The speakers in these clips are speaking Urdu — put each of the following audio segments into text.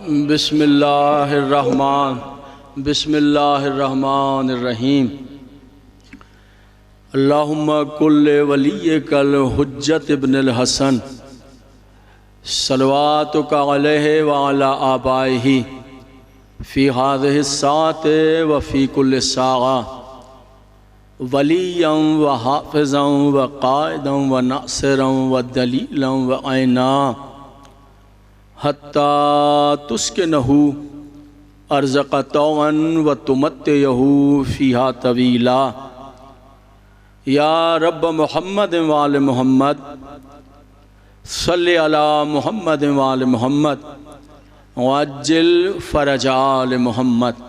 بسم اللہ الرحمن الرحیم اللہم کل ولیک الحجت ابن الحسن صلواتک علیہ وعلی آبائہ فی هذه الساعة وفی کل ساعة ولیاً وحافظاً وقائداً وناصراً ودلیلاً وعینا حتی تسکنہ ارزق طوعاً وتمتعہ فیہا طویلا یا رب محمد وآل محمد صلی علی محمد وآل محمد وعجل فرج آل محمد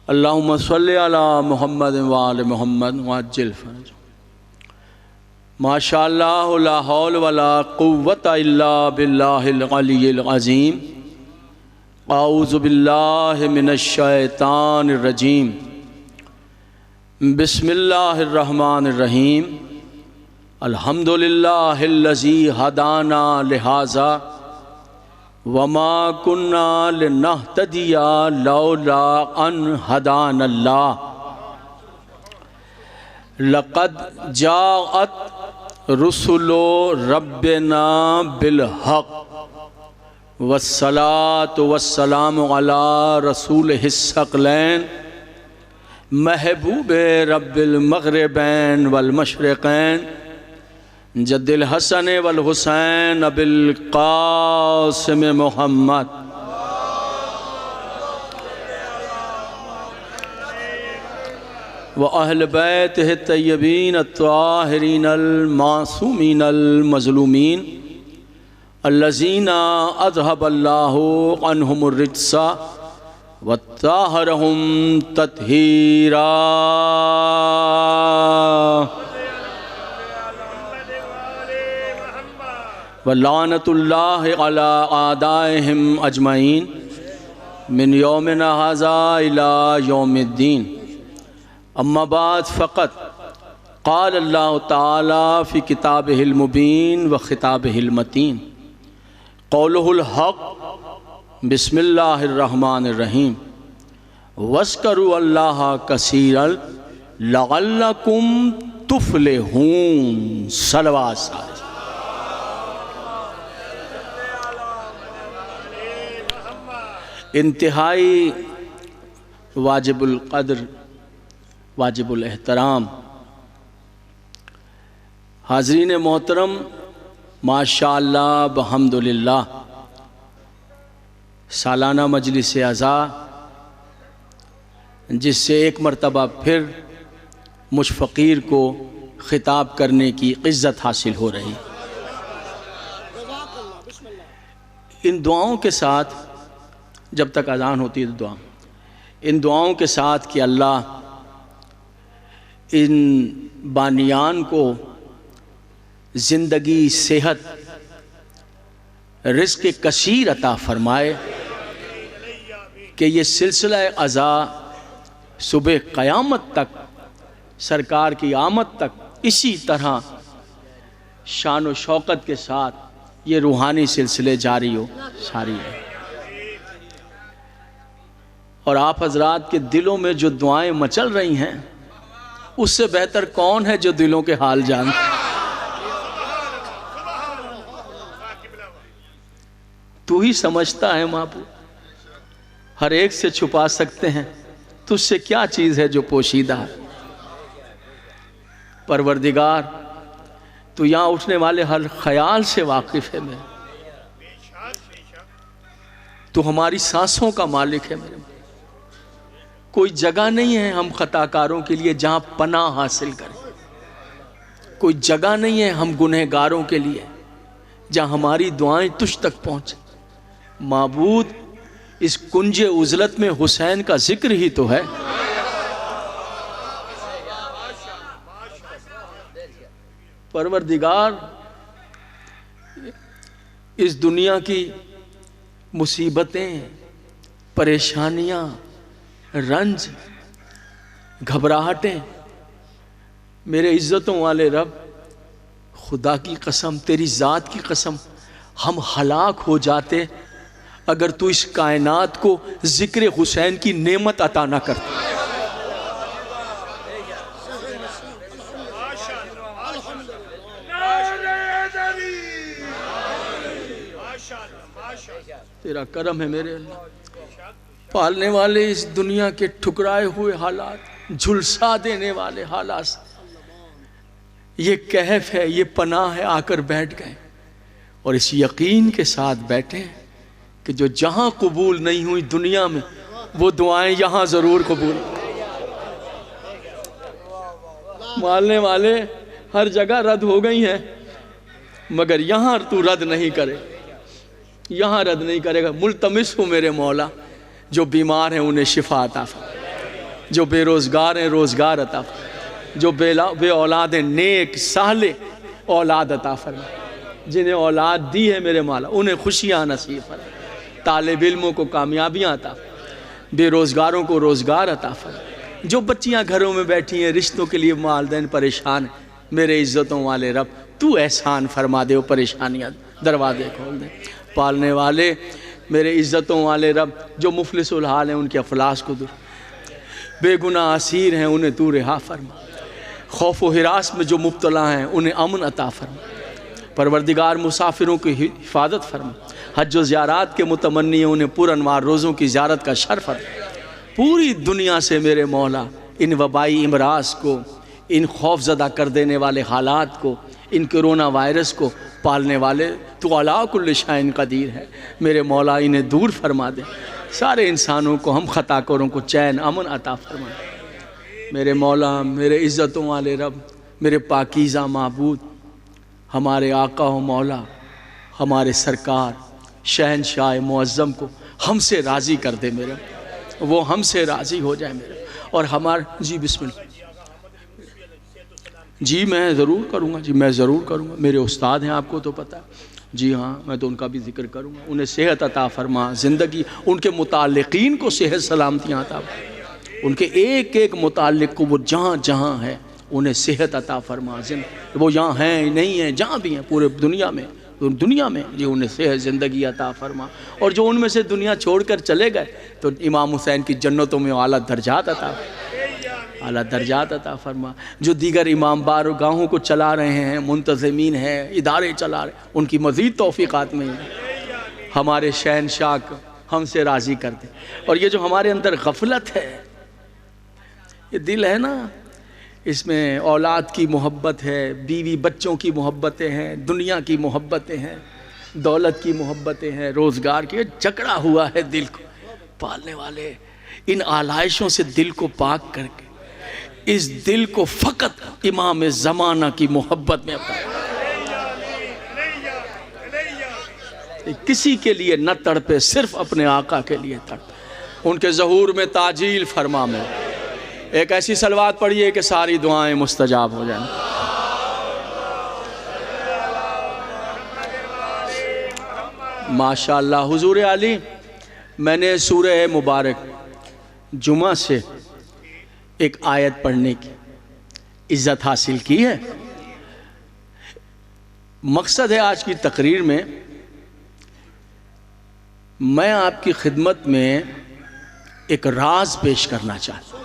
اللہم صلی علی محمد وآل محمد وعجل فرج ماشاءاللہ لا حول ولا قوة الا باللہ العلی العظیم اعوذ باللہ من الشیطان الرجیم بسم اللہ الرحمن الرحیم الحمدللہ الذی ہدانا لہذا وما کننا لنہتدی لولا ان ہدانا اللہ لقد جاءت رسل ربنا بالحق والصلاة والسلام علی رسولہ الثقلین محبوب رب المغربین والمشرقین جد الحسن والحسین ابی القاسم محمد وأہل بیتہ الطیبین الطاہرین المعصومین المظلومین الذین اذہب اللہ عنہم الرجس وطہرہم تطہیرا ولعنۃ اللہ علی اعدائہم اجمعین من یومنا ھذا الی یوم الدین اما بعد فقط قال اللہ تعالی فی کتابہ المبین و خطابہ المتین قولہ الحق بسم اللہ الرحمن الرحیم وَاذْكُرُوا اللَّهَ كَثِيرًا لَعَلَّكُمْ تُفْلِحُونَ صلوات سارے انتہائی واجب القدر واجب الاحترام حاضرین محترم ماشاءاللہ بحمدللہ سالانہ مجلس عزا جس سے ایک مرتبہ پھر مجھ فقیر کو خطاب کرنے کی عزت حاصل ہو رہی ان دعاؤں کے ساتھ جب تک اذان ہوتی ہے تو دعا ان دعاؤں کے ساتھ کہ اللہ ان بانیان کو زندگی صحت رزق کثیر عطا فرمائے کہ یہ سلسلہ عزا صبح قیامت تک سرکار کی آمد تک اسی طرح شان و شوقت کے ساتھ یہ روحانی سلسلے جاری ہو ساری ہے اور آپ حضرات کے دلوں میں جو دعائیں مچل رہی ہیں اس سے بہتر کون ہے جو دلوں کے حال جانتا تو ہی سمجھتا ہے معبود ہر ایک سے چھپا سکتے ہیں تجھ سے کیا چیز ہے جو پوشیدہ ہے پروردگار تو یہاں اٹھنے والے ہر خیال سے واقف ہے تو ہماری سانسوں کا مالک ہے میرے کوئی جگہ نہیں ہے ہم خطا کاروں کے لیے جہاں پناہ حاصل کریں کوئی جگہ نہیں ہے ہم گنہگاروں کے لیے جہاں ہماری دعائیں تجھ تک پہنچیں معبود اس کنج عزلت میں حسین کا ذکر ہی تو ہے پروردگار اس دنیا کی مصیبتیں پریشانیاں رنج گھبراہٹیں میرے عزتوں والے رب خدا کی قسم تیری ذات کی قسم ہم ہلاک ہو جاتے اگر تو اس کائنات کو ذکر حسین کی نعمت عطا نہ کرتا۔ تیرا کرم ہے میرے اللہ، پالنے والے اس دنیا کے ٹھکرائے ہوئے حالات، جھلسا دینے والے حالات سے یہ کہف ہے، یہ پناہ ہے، آ کر بیٹھ گئے اور اس یقین کے ساتھ بیٹھے ہیں کہ جو جہاں قبول نہیں ہوئی دنیا میں وہ دعائیں یہاں ضرور قبول۔ مالنے والے ہر جگہ رد ہو گئی ہیں مگر یہاں تو رد نہیں کرے، یہاں رد نہیں کرے گا۔ ملتمس ہوں میرے مولا، جو بیمار ہیں انہیں شفا عطا فرما، جو بے روزگار ہیں روزگار عطا فرما، جو بے اولاد ہیں نیک صالح اولاد عطا فرما، جنہیں اولاد دی ہے میرے مولا انہیں خوشیاں نصیب فرما، طالب علموں کو کامیابیاں عطا فرما، بے روزگاروں کو روزگار عطا فرما، جو بچیاں گھروں میں بیٹھی ہیں رشتوں کے لیے والدین پریشان ہیں، میرے عزتوں والے رب تو احسان فرما دے، وہ پریشانیاں دروازے کھول دے۔ پالنے والے میرے عزتوں والے رب، جو مفلس الحال ہیں ان کے افلاس کو دور، بے گناہ اسیر ہیں انہیں تو رہا فرما، خوف و ہراس میں جو مبتلا ہیں انہیں امن عطا فرما، پروردگار مسافروں کی حفاظت فرما، حج و زیارات کے متمنی ہیں انہیں پر انوار روزوں کی زیارت کا شرف فرما۔ پوری دنیا سے میرے مولا ان وبائی امراض کو، ان خوف زدہ کر دینے والے حالات کو، ان کرونا وائرس کو پالنے والے تو علی کل شیء قدیر ہے، میرے مولا انہیں دور فرما دے، سارے انسانوں کو ہم خطا کاروں کو چین امن عطا فرما دے۔ میرے مولا میرے عزتوں والے رب، میرے پاکیزہ معبود، ہمارے آقا و مولا ہمارے سرکار شہنشاہ معظم کو ہم سے راضی کر دے میرے، وہ ہم سے راضی ہو جائے میرے، اور ہمارے جی بسم اللہ جی میں ضرور کروں گا، جی میں ضرور کروں گا، میرے استاد ہیں آپ کو تو پتہ ہے، جی ہاں میں تو ان کا بھی ذکر کروں گا، انہیں صحت عطا فرما، زندگی ان کے متعلقین کو صحت سلامتیاں عطا فرما، ان کے ایک ایک متعلق کو وہ جہاں جہاں ہے انہیں صحت عطا فرما، وہ یہاں ہیں نہیں ہیں جہاں بھی ہیں پورے دنیا میں جی انہیں صحت زندگی عطا فرما، اور جو ان میں سے دنیا چھوڑ کر چلے گئے تو امام حسین کی جنتوں میں اعلیٰ درجات عطا فرما، اعلیٰ درجات عطا فرما، جو دیگر امام بارگاہوں کو چلا رہے ہیں، منتظمین ہیں، ادارے چلا رہے ہیں، ان کی مزید توفیقات میں ہمارے شہنشاہ کو ہم سے راضی کر دیں۔ اور یہ جو ہمارے اندر غفلت ہے، یہ دل ہے نا، اس میں اولاد کی محبت ہے، بیوی بچوں کی محبتیں ہیں، دنیا کی محبتیں ہیں، دولت کی محبتیں ہیں، روزگار کی، جکڑا ہوا ہے دل کو۔ پالنے والے ان آلائشوں سے دل کو پاک کر کے اس دل کو فقط امام زمانہ کی محبت میں اپنا، کسی کے لیے نہ تڑپے، صرف اپنے آقا کے لیے تڑپے، ان کے ظہور میں تعجیل فرما میں ایک ایسی صلوات پڑھیے کہ ساری دعائیں مستجاب ہو جائیں۔ ماشاءاللہ حضور علی، میں نے سورہ مبارک جمعہ سے ایک آیت پڑھنے کی عزت حاصل کی ہے۔ مقصد ہے آج کی تقریر میں میں آپ کی خدمت میں ایک راز پیش کرنا چاہتا ہوں۔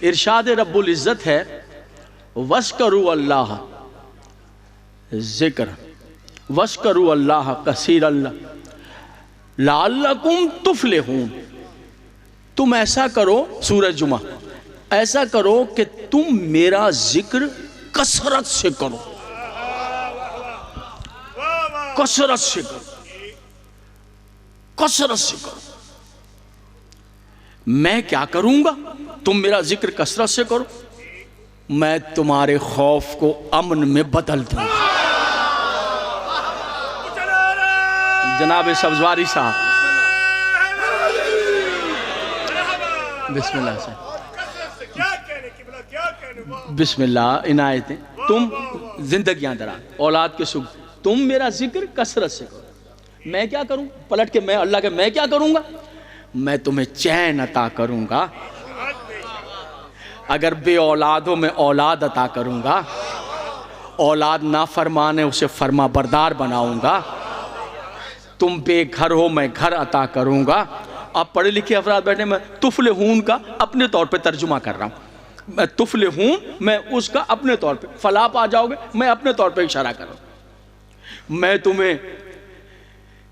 ارشاد رب العزت ہے وَذْكُرُوا اللَّهَ ذِكْرًا وَذْكُرُوا اللَّهَ كَثِيرًا لَعَلَّكُمْ تُفْلِحُونَ۔ تم ایسا کرو، سورہ جمعہ، ایسا کرو کہ تم میرا ذکر کثرت سے کرو، کثرت سے کرو، کثرت سے کرو۔ میں کیا کروں گا؟ تم میرا ذکر کثرت سے کرو، میں تمہارے خوف کو امن میں بدل دوں گا۔ جناب سبزواری صاحب بسم اللہ صاحب، بسم اللہ عنایتیں، تم زندگیاں دراز، اولاد کے سکھ، تم میرا ذکر کثرت سے کرو۔ میں کیا کروں؟ پلٹ کے میں اللہ کے میں کیا کروں گا؟ میں تمہیں چین عطا کروں گا، اگر بے اولاد ہو میں اولاد عطا کروں گا، اولاد نافرمان ہے اسے فرما بردار بناؤں گا، تم بے گھر ہو میں گھر عطا کروں گا. آپ پڑھے لکھے افراد بیٹھے، میں تفلحون کا اپنے طور پہ ترجمہ کر رہا ہوں. میں تفلحون میں اس کا اپنے طور پہ، فلاح پا جاؤ گے میں اپنے طور پہ اشارہ کر رہا ہوں. میں تمہیں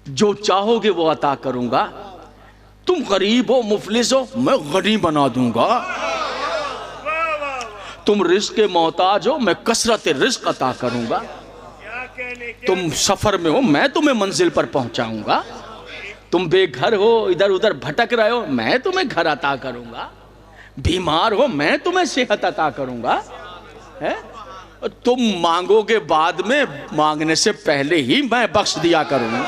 جو چاہو گے وہ عطا کروں گا. تم غریب ہو مفلس ہو میں غنی بنا دوں گا. تم رزق کے محتاج ہو میں کثرت رزق عطا کروں گا. تم سفر میں ہو میں تمہیں منزل پر پہنچاؤں گا. تم بے گھر ہو ادھر ادھر بھٹک رہے ہو میں تمہیں گھر عطا کروں گا. بیمار ہو میں تمہیں صحت عطا کروں گا. تم مانگو گے بعد میں، مانگنے سے پہلے ہی میں بخش دیا کروں گا.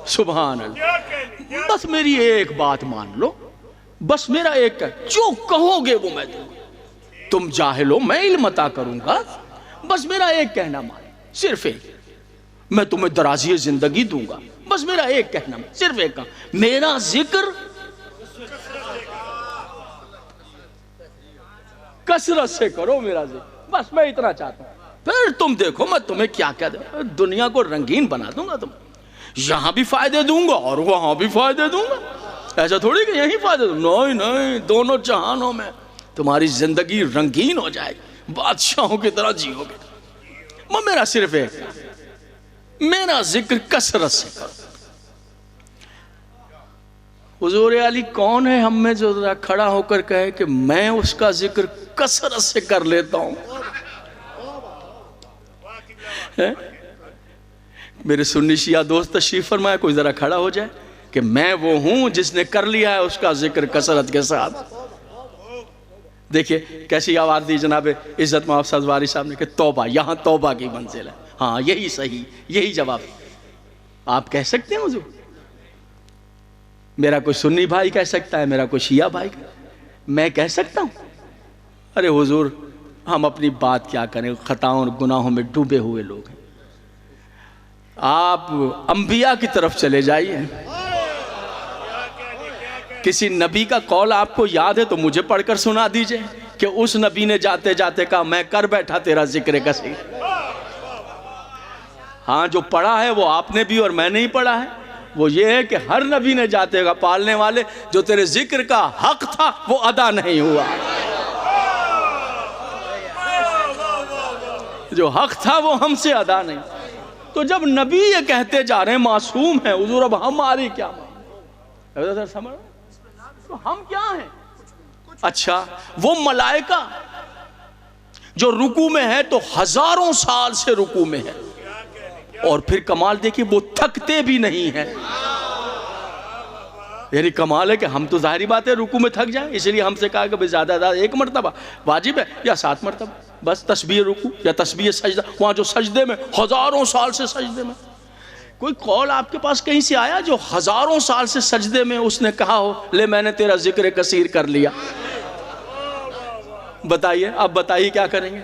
سبحان اللہ. بس میری ایک بات مان لو، بس میرا ایک جو کہو گے وہ میں دوں گا. تم جاہل ہو میں علم عطا کروں گا. بس میرا ایک کہنا مان، صرف ایک. میں تمہیں درازی زندگی دوں گا. بس میرا ایک کہنا مان، صرف ایک کہنا، میرا ذکر کثرت سے کرو. میرا ذکر بس میں اتنا چاہتا ہوں. پھر تم دیکھو میں تمہیں کیا کیا دوں. دنیا کو رنگین بنا دوں گا. تم یہاں بھی فائدے دوں گا اور وہاں بھی فائدے دوں گا. ایسا تھوڑی کہ یہیں فائدے دوں. نہیں، دونوں جہانوں میں تمہاری زندگی رنگین ہو جائے گی، بادشاہوں کی طرح جیو گے. وہ میرا صرف ایک، میرا ذکر کثرت سے کرو. حضور علی کون ہے ہم میں جو ذرا کھڑا ہو کر کہے کہ میں اس کا ذکر کثرت سے کر لیتا ہوں؟ میرے سنی شیعہ دوست تشریف فرمائے، کوئی ذرا کھڑا ہو جائے کہ میں وہ ہوں جس نے کر لیا ہے اس کا ذکر کثرت کے ساتھ. دیکھیے کیسی آواز دی جناب عزت مآب سازواری صاحب نے کہ توبہ، یہاں توبہ کی منزل ہے. ہاں یہی صحیح، یہی جواب. آپ کہہ سکتے ہیں حضور؟ میرا کوئی سنی بھائی کہہ سکتا ہے، میرا کوئی شیعہ بھائی میں کہہ سکتا ہوں؟ ارے حضور ہم اپنی بات کیا کریں، خطاؤں اور گناہوں میں ڈوبے ہوئے لوگ ہیں. آپ انبیاء کی طرف چلے جائیے. کسی نبی کا قول آپ کو یاد ہے تو مجھے پڑھ کر سنا دیجئے کہ اس نبی نے جاتے جاتے کہا میں کر بیٹھا تیرا ذکر کثیر. ہاں جو پڑھا ہے وہ آپ نے بھی اور میں نے ہی پڑھا ہے. وہ یہ ہے کہ ہر نبی نے جاتے گا پالنے والے جو تیرے ذکر کا حق تھا وہ ادا نہیں ہوا. جو حق تھا وہ ہم سے ادا نہیں. تو جب نبی یہ کہتے جا رہے ہیں معصوم ہیں حضور، اب ہماری کیا سمجھ؟ تو ہم کیا ہیں؟ اچھا وہ ملائکہ جو رکوع میں ہے تو ہزاروں سال سے رکوع میں ہے، اور پھر کمال دیکھیں وہ تھکتے بھی نہیں ہیں. یعنی کمال ہے کہ ہم تو ظاہری بات ہے رکوع میں تھک جائیں، اس لیے ہم سے کہا کہ زیادہ زیادہ 1 مرتبہ واجب ہے یا 7 مرتبہ بس تسبیح رکوع یا تسبیح سجدہ. وہاں جو سجدے میں ہزاروں سال سے سجدے میں، کوئی قول آپ کے پاس کہیں سے آیا جو ہزاروں سال سے سجدے میں اس نے کہا ہو لے میں نے تیرا ذکر کثیر کر لیا؟ بتائیے، اب بتائیے کیا کریں گے؟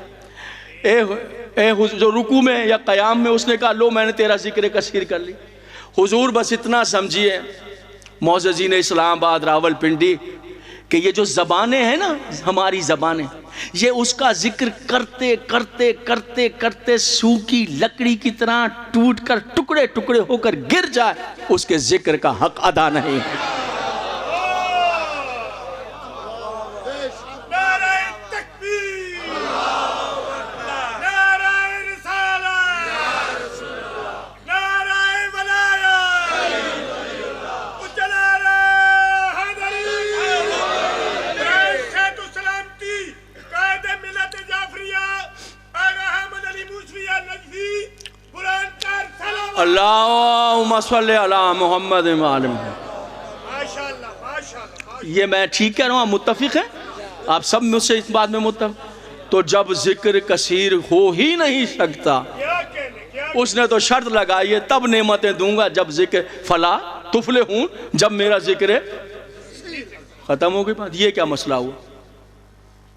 جو رکوع میں یا قیام میں اس نے کہا لو میں نے تیرا ذکر کثیر کر لی. حضور بس اتنا سمجھیے معززین اسلام آباد راول پنڈی کہ یہ جو زبانیں ہیں نا ہماری زبانیں، یہ اس کا ذکر کرتے کرتے کرتے کرتے سوکھی لکڑی کی طرح ٹوٹ کر ٹکڑے ٹکڑے ہو کر گر جائے، اس کے ذکر کا حق ادا نہیں ہے. اللہم صلی علی محمد معلم. یہ میں ٹھیک کہہ رہا ہوں، متفق ہیں آپ سب مجھ سے اس بات میں متفق؟ تو جب ذکر کثیر ہو ہی نہیں سکتا، اس نے تو شرط لگائی ہے تب نعمتیں دوں گا جب ذکر فلا تفلحون، جب میرا ذکر ختم ہو گئی بات. یہ کیا مسئلہ ہوا؟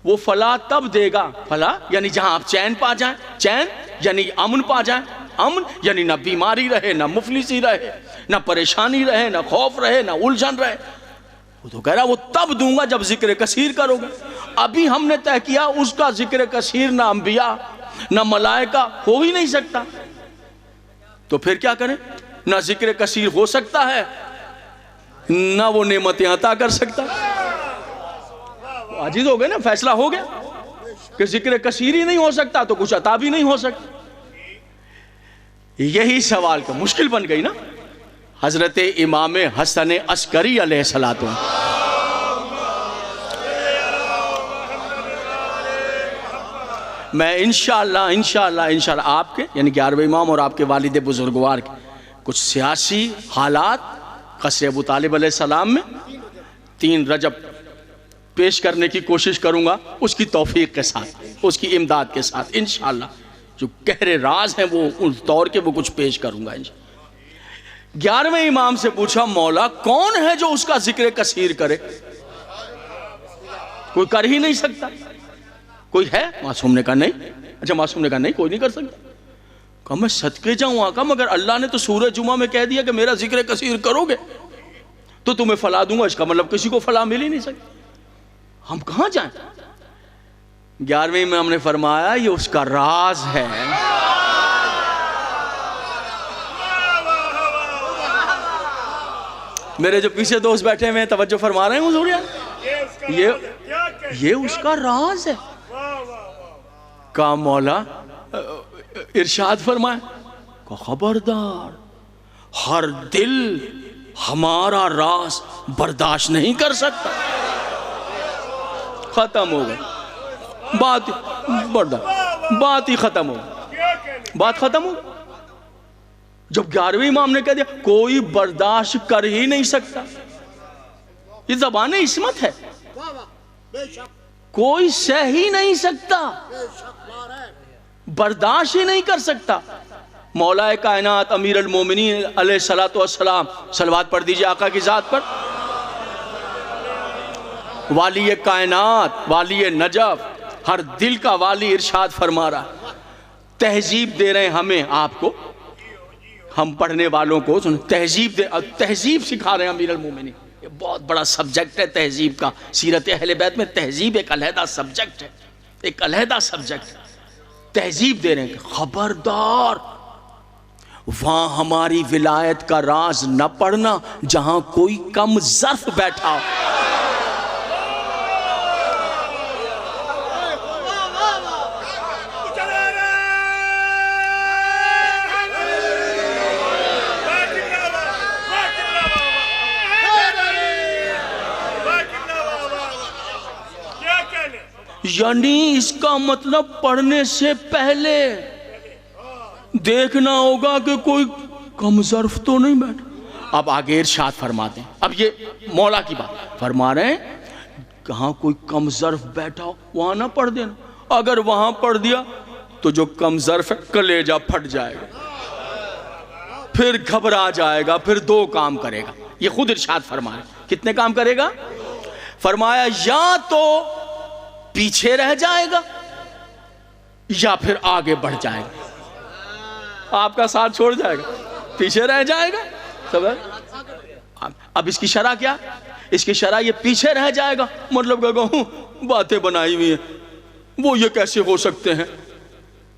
وہ فلا تب دے گا، فلا یعنی جہاں آپ چین پا جائیں، چین یعنی امن پا جائیں، امن یعنی نہ بیماری رہے، نہ مفلسی رہے، نہ پریشانی رہے، نہ خوف رہے، نہ الجھن رہے. وہ تو کہہ رہا وہ تب دوں گا جب ذکر کثیر کرو گے. ابھی ہم نے طے کیا اس کا ذکر کثیر نہ انبیاء نہ ملائکہ ہو ہی نہیں سکتا. تو پھر کیا کریں؟ نہ ذکر کثیر ہو سکتا ہے نہ وہ نعمتیں عطا کر سکتا. عاجز ہو گئے نا, فیصلہ ہو گیا کہ ذکر کثیر ہی نہیں ہو سکتا تو کچھ عطا بھی نہیں ہو سکتا. یہی سوال کا مشکل بن گئی نا. حضرت امام حسن عسکری علیہ الصلوۃ میں انشاءاللہ آپ کے یعنی 11ویں امام اور آپ کے والد بزرگوار کے کچھ سیاسی حالات قصر ابو طالب علیہ السلام میں 3 رجب پیش کرنے کی کوشش کروں گا, اس کی توفیق کے ساتھ, اس کی امداد کے ساتھ انشاءاللہ. جو گہرے راز ہیں وہ اس دور کے وہ کچھ پیش کروں گا انشاءاللہ. 11ویں امام سے پوچھا مولا کون ہے جو اس کا ذکر کثیر کرے؟ کوئی کر ہی نہیں سکتا. کوئی ہے؟ معصوم نے کہا نہیں. اچھا معصوم نے کہا نہیں کوئی نہیں کر سکتا. کہا میں صدقے جاؤں آقا مگر اللہ نے تو سورہ جمعہ میں کہہ دیا کہ میرا ذکر کثیر کرو گے تو تمہیں فلاح دوں گا. اس کا مطلب کسی کو فلاح مل ہی نہیں سکتی. ہم کہاں جائیں؟ 11ویں میں ہم نے فرمایا یہ اس کا راز ہے. میرے جو پیچھے دوست بیٹھے ہوئے ہیں توجہ فرما رہے ہیں حضور یار, یہ اس کا راز ہے. کہا مولا ارشاد فرمائے. کہا خبردار, ہر دل ہمارا راز برداشت نہیں کر سکتا. ختم ہو گئی بات ہی ختم ہو گئی. بات ختم ہو گئی. جب 11ویں امام نے کہہ دیا کوئی برداشت کر ہی نہیں سکتا. یہ زبان عصمت ہے, کوئی سہ ہی نہیں سکتا, برداشت ہی نہیں کر سکتا. مولا کائنات امیر المومنین علیہ الصلوۃ والسلام, صلوات پڑھ دیجئے آقا کی ذات پر. والی کائنات, والی نجف, ہر دل کا والی ارشاد فرما رہا ہے. تہذیب دے رہے ہیں ہمیں, آپ کو, ہم پڑھنے والوں کو تہذیب سکھا رہے ہیں امیر المومنین. یہ بہت بڑا سبجیکٹ ہے تہذیب کا. سیرت اہل بیت میں تہذیب ایک علیحدہ سبجیکٹ ہے, ایک علیحدہ سبجیکٹ ہے. تہذیب دے رہے ہیں کہ خبردار وہاں ہماری ولایت کا راز نہ پڑھنا جہاں کوئی کم ظرف بیٹھا ہو. یعنی اس کا مطلب پڑھنے سے پہلے دیکھنا ہوگا کہ کوئی کم ظرف تو نہیں بیٹھا. اب آگے ارشاد فرماتے ہیں, اب یہ مولا کی بات فرما رہے ہیں, کہاں کوئی کم ظرف بیٹھا ہو وہاں نہ پڑھ دینا. اگر وہاں پڑھ دیا تو جو کم ظرف ہے کلیجہ پھٹ جائے گا, پھر گھبرا جائے گا, پھر 2 کام کرے گا. یہ خود ارشاد فرما رہے ہیں. کتنے کام کرے گا؟ فرمایا یا تو پیچھے رہ جائے گا یا پھر آگے بڑھ جائے گا. آپ کا ساتھ چھوڑ جائے گا, پیچھے رہ جائے گا. اب اس کی شرح کیا؟ اس کی شرح یہ پیچھے رہ جائے گا مطلب کہ کہوں باتیں بنائی ہوئی ہیں, وہ یہ کیسے ہو سکتے ہیں.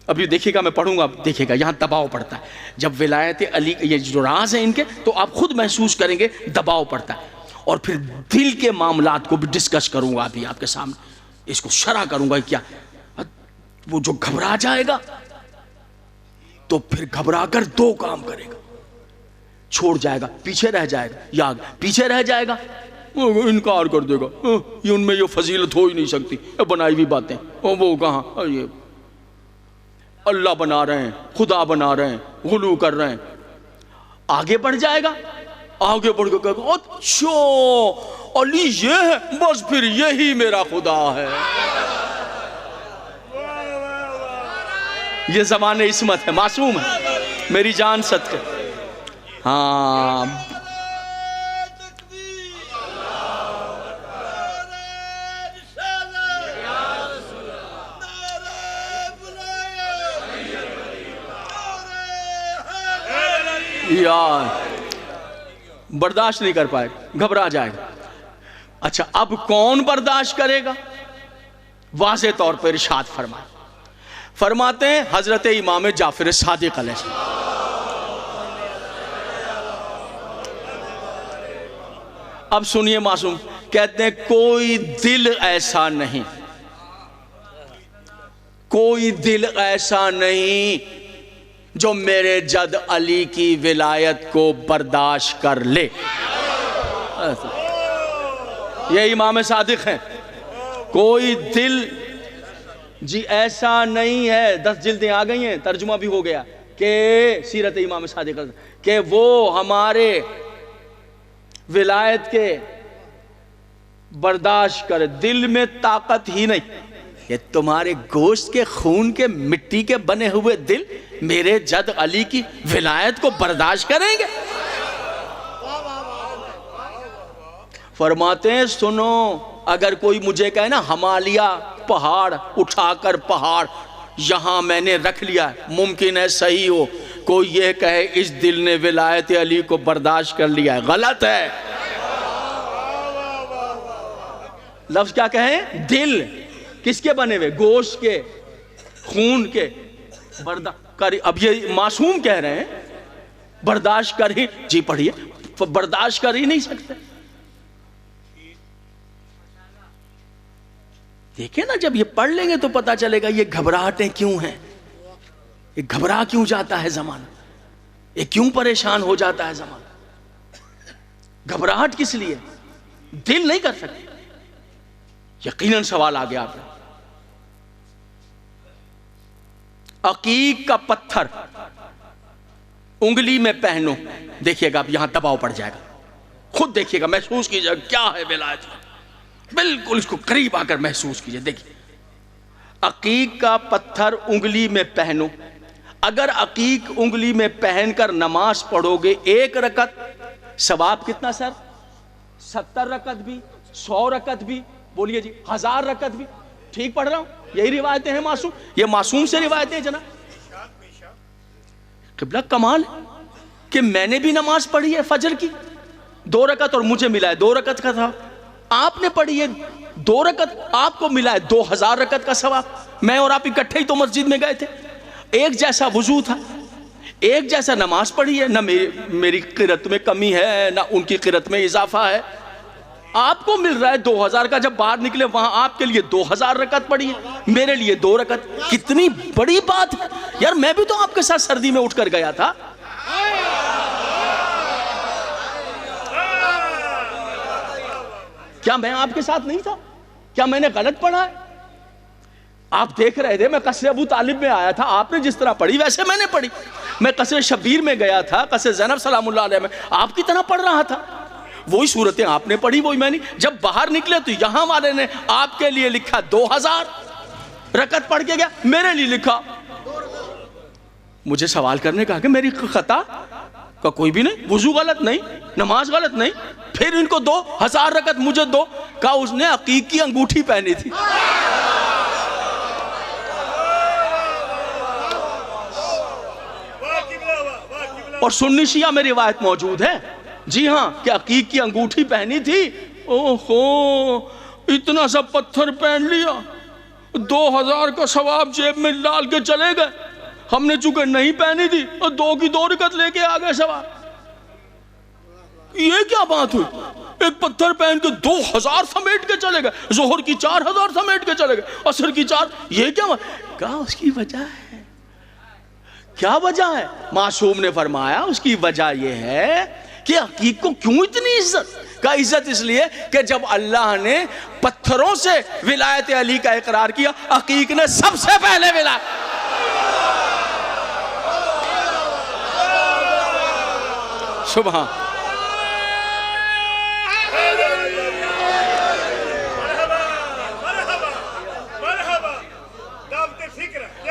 ابھی دیکھیے گا, میں پڑھوں گا, دیکھیے گا یہاں دباؤ پڑتا ہے. جب ولایت علی یہ جو راز ہیں ان کے تو آپ خود محسوس کریں گے دباؤ پڑتا ہے. اور پھر دل کے معاملات کو بھی ڈسکس کروں گا ابھی آپ کے سامنے, اس کو شرح کروں گا. کیا وہ جو گھبرا جائے گا تو پھر گھبرا کر 2 کام کرے گا, چھوڑ جائے گا, پیچھے رہ جائے گا, یا پیچھے رہ جائے گا انکار کر دے گا, یہ ان میں یہ فضیلت ہو ہی نہیں سکتی, بنائی ہوئی باتیں, وہ کہاں, یہ اللہ بنا رہے ہیں, خدا بنا رہے ہیں, غلو کر رہے ہیں. آگے بڑھ جائے گا, آگے بڑھ کے کہے گا اچھا علی یہ ہے, بس پھر یہی میرا خدا ہے. یہ زبان عصمت ہے, معصوم ہے, میری جان صدقے. ہاں یار برداشت نہیں کر پائے, گھبرا جائے گا. اچھا اب کون برداشت کرے گا؟ واضح طور پر ارشاد فرماتے ہیں حضرت امام جعفر صادق علیہ السلام. اب سنیے معصوم کہتے ہیں کوئی دل ایسا نہیں، کوئی دل ایسا نہیں جو میرے جد علی کی ولایت کو برداشت کر لے. یہ امام صادق ہیں. کوئی دل جی ایسا نہیں ہے، 10 جلدیں آ گئی ہیں، ترجمہ بھی ہو گیا کہ سیرت امام صادق کہ وہ ہمارے ولایت کے برداشت کرے. دل میں طاقت ہی نہیں. یہ تمہارے گوشت کے خون کے مٹی کے بنے ہوئے دل میرے جد علی کی ولایت کو برداشت کریں گے؟ فرماتے ہیں سنو، اگر کوئی مجھے کہے نا ہمالیہ پہاڑ اٹھا کر پہاڑ یہاں میں نے رکھ لیا، ممکن ہے صحیح ہو. کوئی یہ کہے اس دل نے ولایت علی کو برداشت کر لیا ہے، غلط ہے. لفظ کیا کہیں؟ دل. کس کے بنے ہوئے؟ گوشت کے، خون کے. اب یہ معصوم کہہ رہے ہیں برداشت کر ہی، جی پڑھیے، برداشت کر ہی نہیں سکتے. دیکھیں نا جب یہ پڑھ لیں گے تو پتا چلے گا یہ گھبراہٹیں کیوں ہیں، یہ گھبرا کیوں جاتا ہے زمانہ، یہ کیوں پریشان ہو جاتا ہے زمانہ. گھبراہٹ کس لیے؟ دل نہیں کر سکتے. یقیناً سوال آ گیا آپ نے. عقیق کا پتھر انگلی میں پہنو. دیکھیے گا اب یہاں دباؤ پڑ جائے گا، خود دیکھیے گا، محسوس کیجئے گا کیا ہے ولایت. بالکل اس کو قریب آ کر محسوس کیجئے. دیکھیے عقیق کا پتھر انگلی میں پہنو. اگر عقیق انگلی میں پہن کر نماز پڑھو گے 1 رکعت، ثواب کتنا سر؟ 70 رکعت بھی، 100 رکعت بھی، بولیے جی 1000 رکعت بھی. ٹھیک پڑھ رہا ہوں؟ یہی روایتیں ہیں معصوم، یہ معصوم سے روایتیں ہیں جناب. قبلہ کمال کہ میں نے بھی نماز پڑھی ہے فجر کی 2 رکعت اور مجھے ملا ہے 2 رکعت کا تھا. آپ نے پڑھی ہے 2 رکعت، آپ کو ملا ہے 2000 رکعت کا ثواب. میں اور آپ اکٹھے ہی تو مسجد میں گئے تھے، ایک جیسا وضو تھا، ایک جیسا نماز پڑھی ہے، نہ میری قرأت میں کمی ہے نہ ان کی قرأت میں اضافہ ہے. آپ کو مل رہا ہے 2000 کا، جب باہر نکلے وہاں آپ کے لیے 2000 رکعت پڑھی ہے، میرے لیے 2 رکعت. کتنی بڑی بات ہے یار. میں بھی تو آپ کے ساتھ سردی میں اٹھ کر گیا تھا. کیا میں آپ کے ساتھ نہیں تھا؟ کیا میں نے غلط پڑھا ہے؟ آپ دیکھ رہے تھے میں قصر ابو طالب میں آیا تھا، آپ نے جس طرح پڑھی ویسے میں نے پڑھی. میں قصر شبیر میں گیا تھا، قصر زینب سلام اللہ علیہ میں آپ کی طرح پڑھ رہا تھا. وہی صورتیں آپ نے پڑھی وہی میں نے. جب باہر نکلے تو یہاں والے نے آپ کے لیے لکھا 2000 رکعت پڑھ کے گیا، میرے لیے لکھا. مجھے سوال کرنے کا کہ میری خطا کا کوئی بھی نہیں، وضو غلط نہیں، نماز غلط نہیں، پھر ان کو 2000 رکعت مجھے 2. کہا اس نے عقیق کی انگوٹھی پہنی تھی. اور سنی شیعہ میں روایت موجود ہے، جی ہاں، کہ عقیق کی انگوٹھی پہنی تھی. اوہو اتنا سا پتھر پہن لیا، 2000 کا ثواب جیب میں ڈال کے چلے گئے. ہم نے چونکہ نہیں پہنی تھی اور 2 کی 2 رکعت لے کے آ گئے ثواب. یہ کیا بات ہوئی؟ ایک پتھر پہن کے 2000 سمیٹ کے چلے گئے، ظہر کی 4000 سمیٹ کے چلے گئے، عصر کی 4. یہ کیا بات؟ کہا اس کی وجہ ہے. کیا وجہ ہے؟ معصوم نے فرمایا اس کی وجہ یہ ہے کہ عقیق کو کیوں اتنی عزت؟ کا عزت اس لیے کہ جب اللہ نے پتھروں سے ولایت علی کا اقرار کیا، عقیق نے سب سے پہلے ولایت. سبحان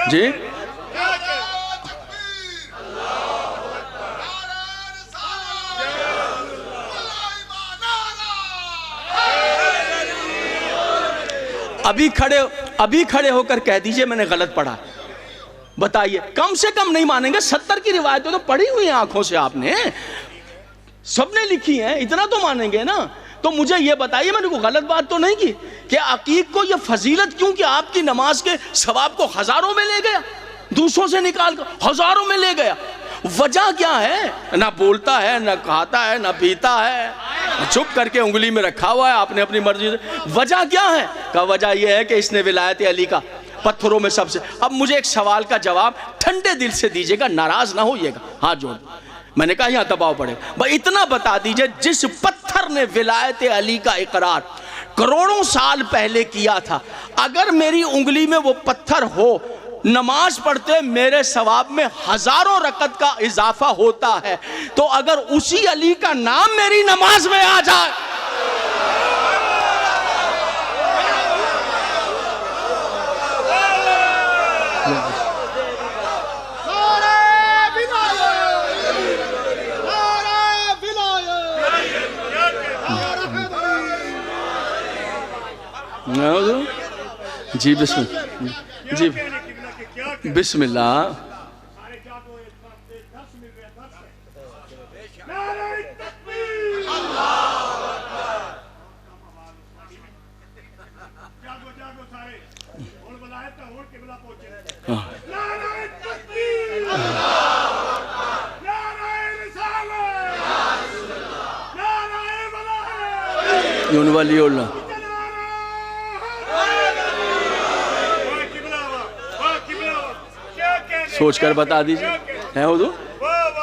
جی ابھی کھڑے ہو کر کہہ دیجئے میں نے غلط پڑھا. بتائیے کم سے کم نہیں مانیں گے. 70 کی روایتیں تو پڑھی ہوئی ہیں آنکھوں سے آپ نے، سب نے لکھی ہیں، اتنا تو مانیں گے نا. تو مجھے یہ بتائیے میں نے کوئی غلط بات تو نہیں کی کہ عقیق کو یہ فضیلت کیوں کہ آپ کی نماز کے ثواب کو ہزاروں میں لے گیا، دوسروں سے نکال کر ہزاروں میں لے گیا. وجہ کیا ہے؟ نہ بولتا ہے، نہ کھاتا ہے، نہ پیتا ہے. چھپ کر کے انگلی میں رکھا ہوا ہے آپ نے اپنی مرضی سے. وجہ کیا ہے؟ کہا وجہ یہ ہے کہ اس نے ولایت علی کا پتھروں میں سب سے. اب مجھے ایک سوال کا جواب ٹھنڈے دل سے دیجئے گا, ناراض نہ ہوئیے گا, ہاتھ جوڑ. میں نے کہا یہاں دباؤ پڑے گا, اتنا بتا دیجئے جس پتھر نے ولایت علی کا اقرار کروڑوں سال پہلے کیا تھا, اگر میری انگلی میں وہ پتھر ہو, نماز پڑھتے میرے ثواب میں ہزاروں رکعت کا اضافہ ہوتا ہے, تو اگر اسی علی کا نام میری نماز میں آ جائے, جی بسم اللہ, جی بسم اللہ. یون ولی اللہ سوچ کر بتا دیجئے ہے حضور.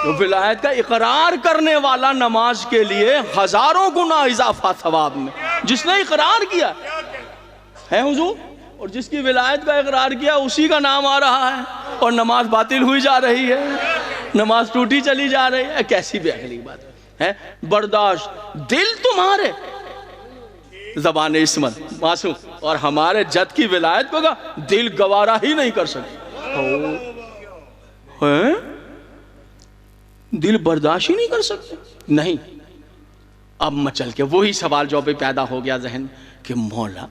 تو ولایت کا اقرار کرنے والا نماز کے لیے ہزاروں گنا اضافہ ثواب میں, جس نے اقرار کیا ہے حضور, اور جس کی ولایت کا اقرار کیا اسی کا نام آ رہا ہے, اور نماز باطل ہوئی جا رہی ہے, نماز ٹوٹی چلی جا رہی ہے. کیسی بے عقلی بات ہے. برداشت, دل تمہارے, زبان عصمت معصوم, اور ہمارے جد کی ولایت کو گا دل گوارا ہی نہیں کر سکتے, دل برداشت ہی نہیں کر سکتے. نہیں, اب مچل کے وہی سوال جو بھی پیدا ہو گیا ذہن کہ مولا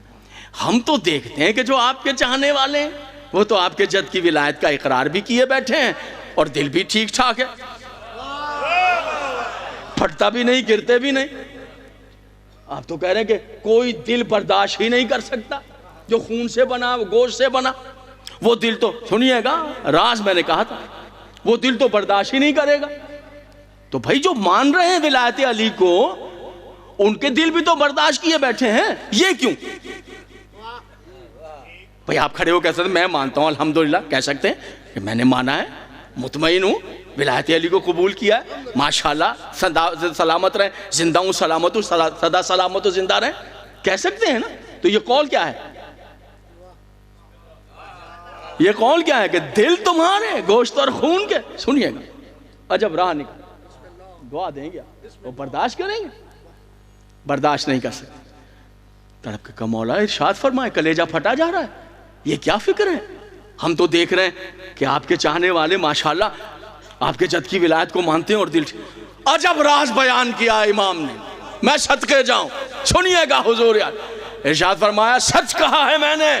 ہم تو دیکھتے ہیں کہ جو آپ کے چاہنے والے ہیں وہ تو آپ کے جد کی ولایت کا اقرار بھی کیے بیٹھے ہیں, اور دل بھی ٹھیک ٹھاک ہے, پھٹتا بھی نہیں, گرتے بھی نہیں. آپ تو کہہ رہے ہیں کہ کوئی دل برداشت ہی نہیں کر سکتا جو خون سے بنا, گوشت سے بنا. وہ دل تو سنیے گا, راز میں نے کہا تھا, وہ دل تو برداشت ہی نہیں کرے گا. تو بھائی جو مان رہے ہیں ولایت علی کو, ان کے دل بھی تو برداشت کیے بیٹھے ہیں, یہ کیوں؟ بھائی آپ کھڑے ہو کہہ سکتے ہیں میں مانتا ہوں الحمدللہ, کہہ سکتے ہیں کہ میں نے مانا ہے, مطمئن ہوں, ولایت علی کو قبول کیا ہے, ماشاءاللہ سلامت رہیں, زندہ ہوں سلامت ہوں, سدا سلامت ہوں زندہ رہیں, کہہ سکتے ہیں نا. تو یہ قول کیا ہے؟ یہ قول کیا ہے کہ دل تمہارے گوشت اور خون کے. سنیے گا, عجب راہ نکل, دعا دیں گے وہ برداشت کریں گے؟ برداشت نہیں کر سکتے. تڑپ کے کہ مولا ارشاد فرمائے, کلیجہ پھٹا جا رہا ہے, یہ کیا فکر ہے؟ ہم تو دیکھ رہے ہیں کہ آپ کے چاہنے والے ماشاءاللہ آپ کے جد کی ولایت کو مانتے ہیں, اور دل. عجب راز بیان کیا امام نے, میں صدقے جاؤں. سنیے گا حضور یار, ارشاد فرمایا سچ کہا ہے میں نے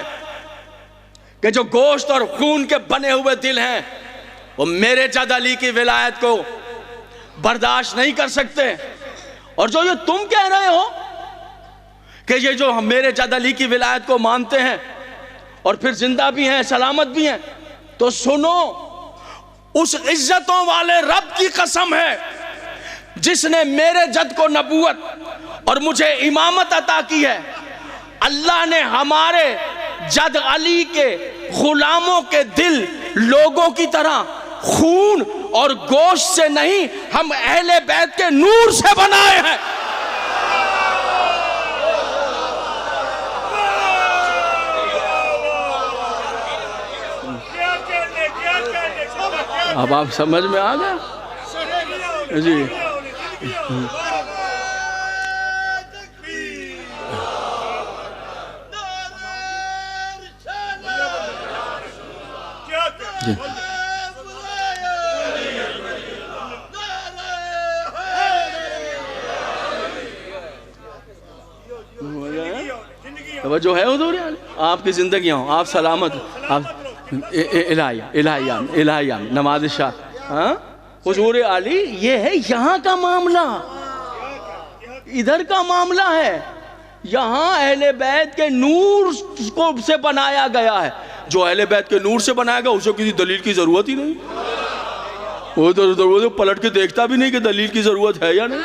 کہ جو گوشت اور خون کے بنے ہوئے دل ہیں وہ میرے جد علی کی ولایت کو برداشت نہیں کر سکتے. اور جو یہ تم کہہ رہے ہو کہ یہ جو ہم میرے جد علی کی ولایت کو مانتے ہیں اور پھر زندہ بھی ہیں, سلامت بھی ہیں, تو سنو, اس عزتوں والے رب کی قسم ہے جس نے میرے جد کو نبوت اور مجھے امامت عطا کی ہے, اللہ نے ہمارے جد علی کے غلاموں کے دل لوگوں کی طرح خون اور گوشت سے نہیں, ہم اہل بیت کے نور سے بنائے ہیں. اب آپ سمجھ میں آ گئے جی. جو ہے حضور آپ کی زندگیاں ہوں, آپ سلامت, آپ الہیہ نماز شاہ. حضور علی یہ ہے یہاں کا معاملہ, ادھر کا معاملہ ہے. یہاں اہل بیت کے نور کو سے بنایا گیا ہے. جو اہل بیت کے نور سے بنایا گیا اسے کسی دلیل کی ضرورت ہی نہیں, وہ تو پلٹ کے دیکھتا بھی نہیں کہ دلیل کی ضرورت ہے یا نہیں.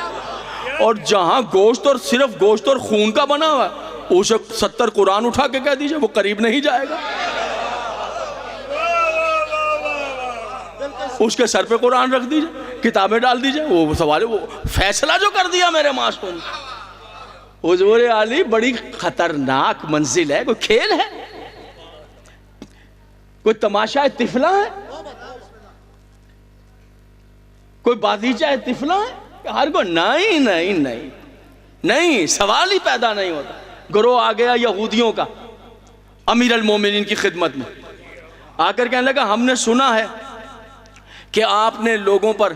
اور جہاں گوشت اور صرف گوشت اور خون کا بنا ہوا ہے اسے 70 قرآن اٹھا کے کہہ دیجئے وہ قریب نہیں جائے گا. اس کے سر پہ قرآن رکھ دیجئے, کتابیں ڈال دیجئے, وہ سوال وہ فیصلہ جو کر دیا میرے معصوم. حضور علی بڑی خطرناک منزل ہے, کوئی کھیل ہے, کوئی تماشا طفلہ ہے, کوئی بازیچہ طفلہ ہے, ہر کو نہیں نہیں نہیں نہیں, سوال ہی پیدا نہیں ہوتا. گروہ آ گیا یہودیوں کا امیر المومنین کی خدمت میں, آ کر کہنے لگا ہم نے سنا ہے کہ آپ نے لوگوں پر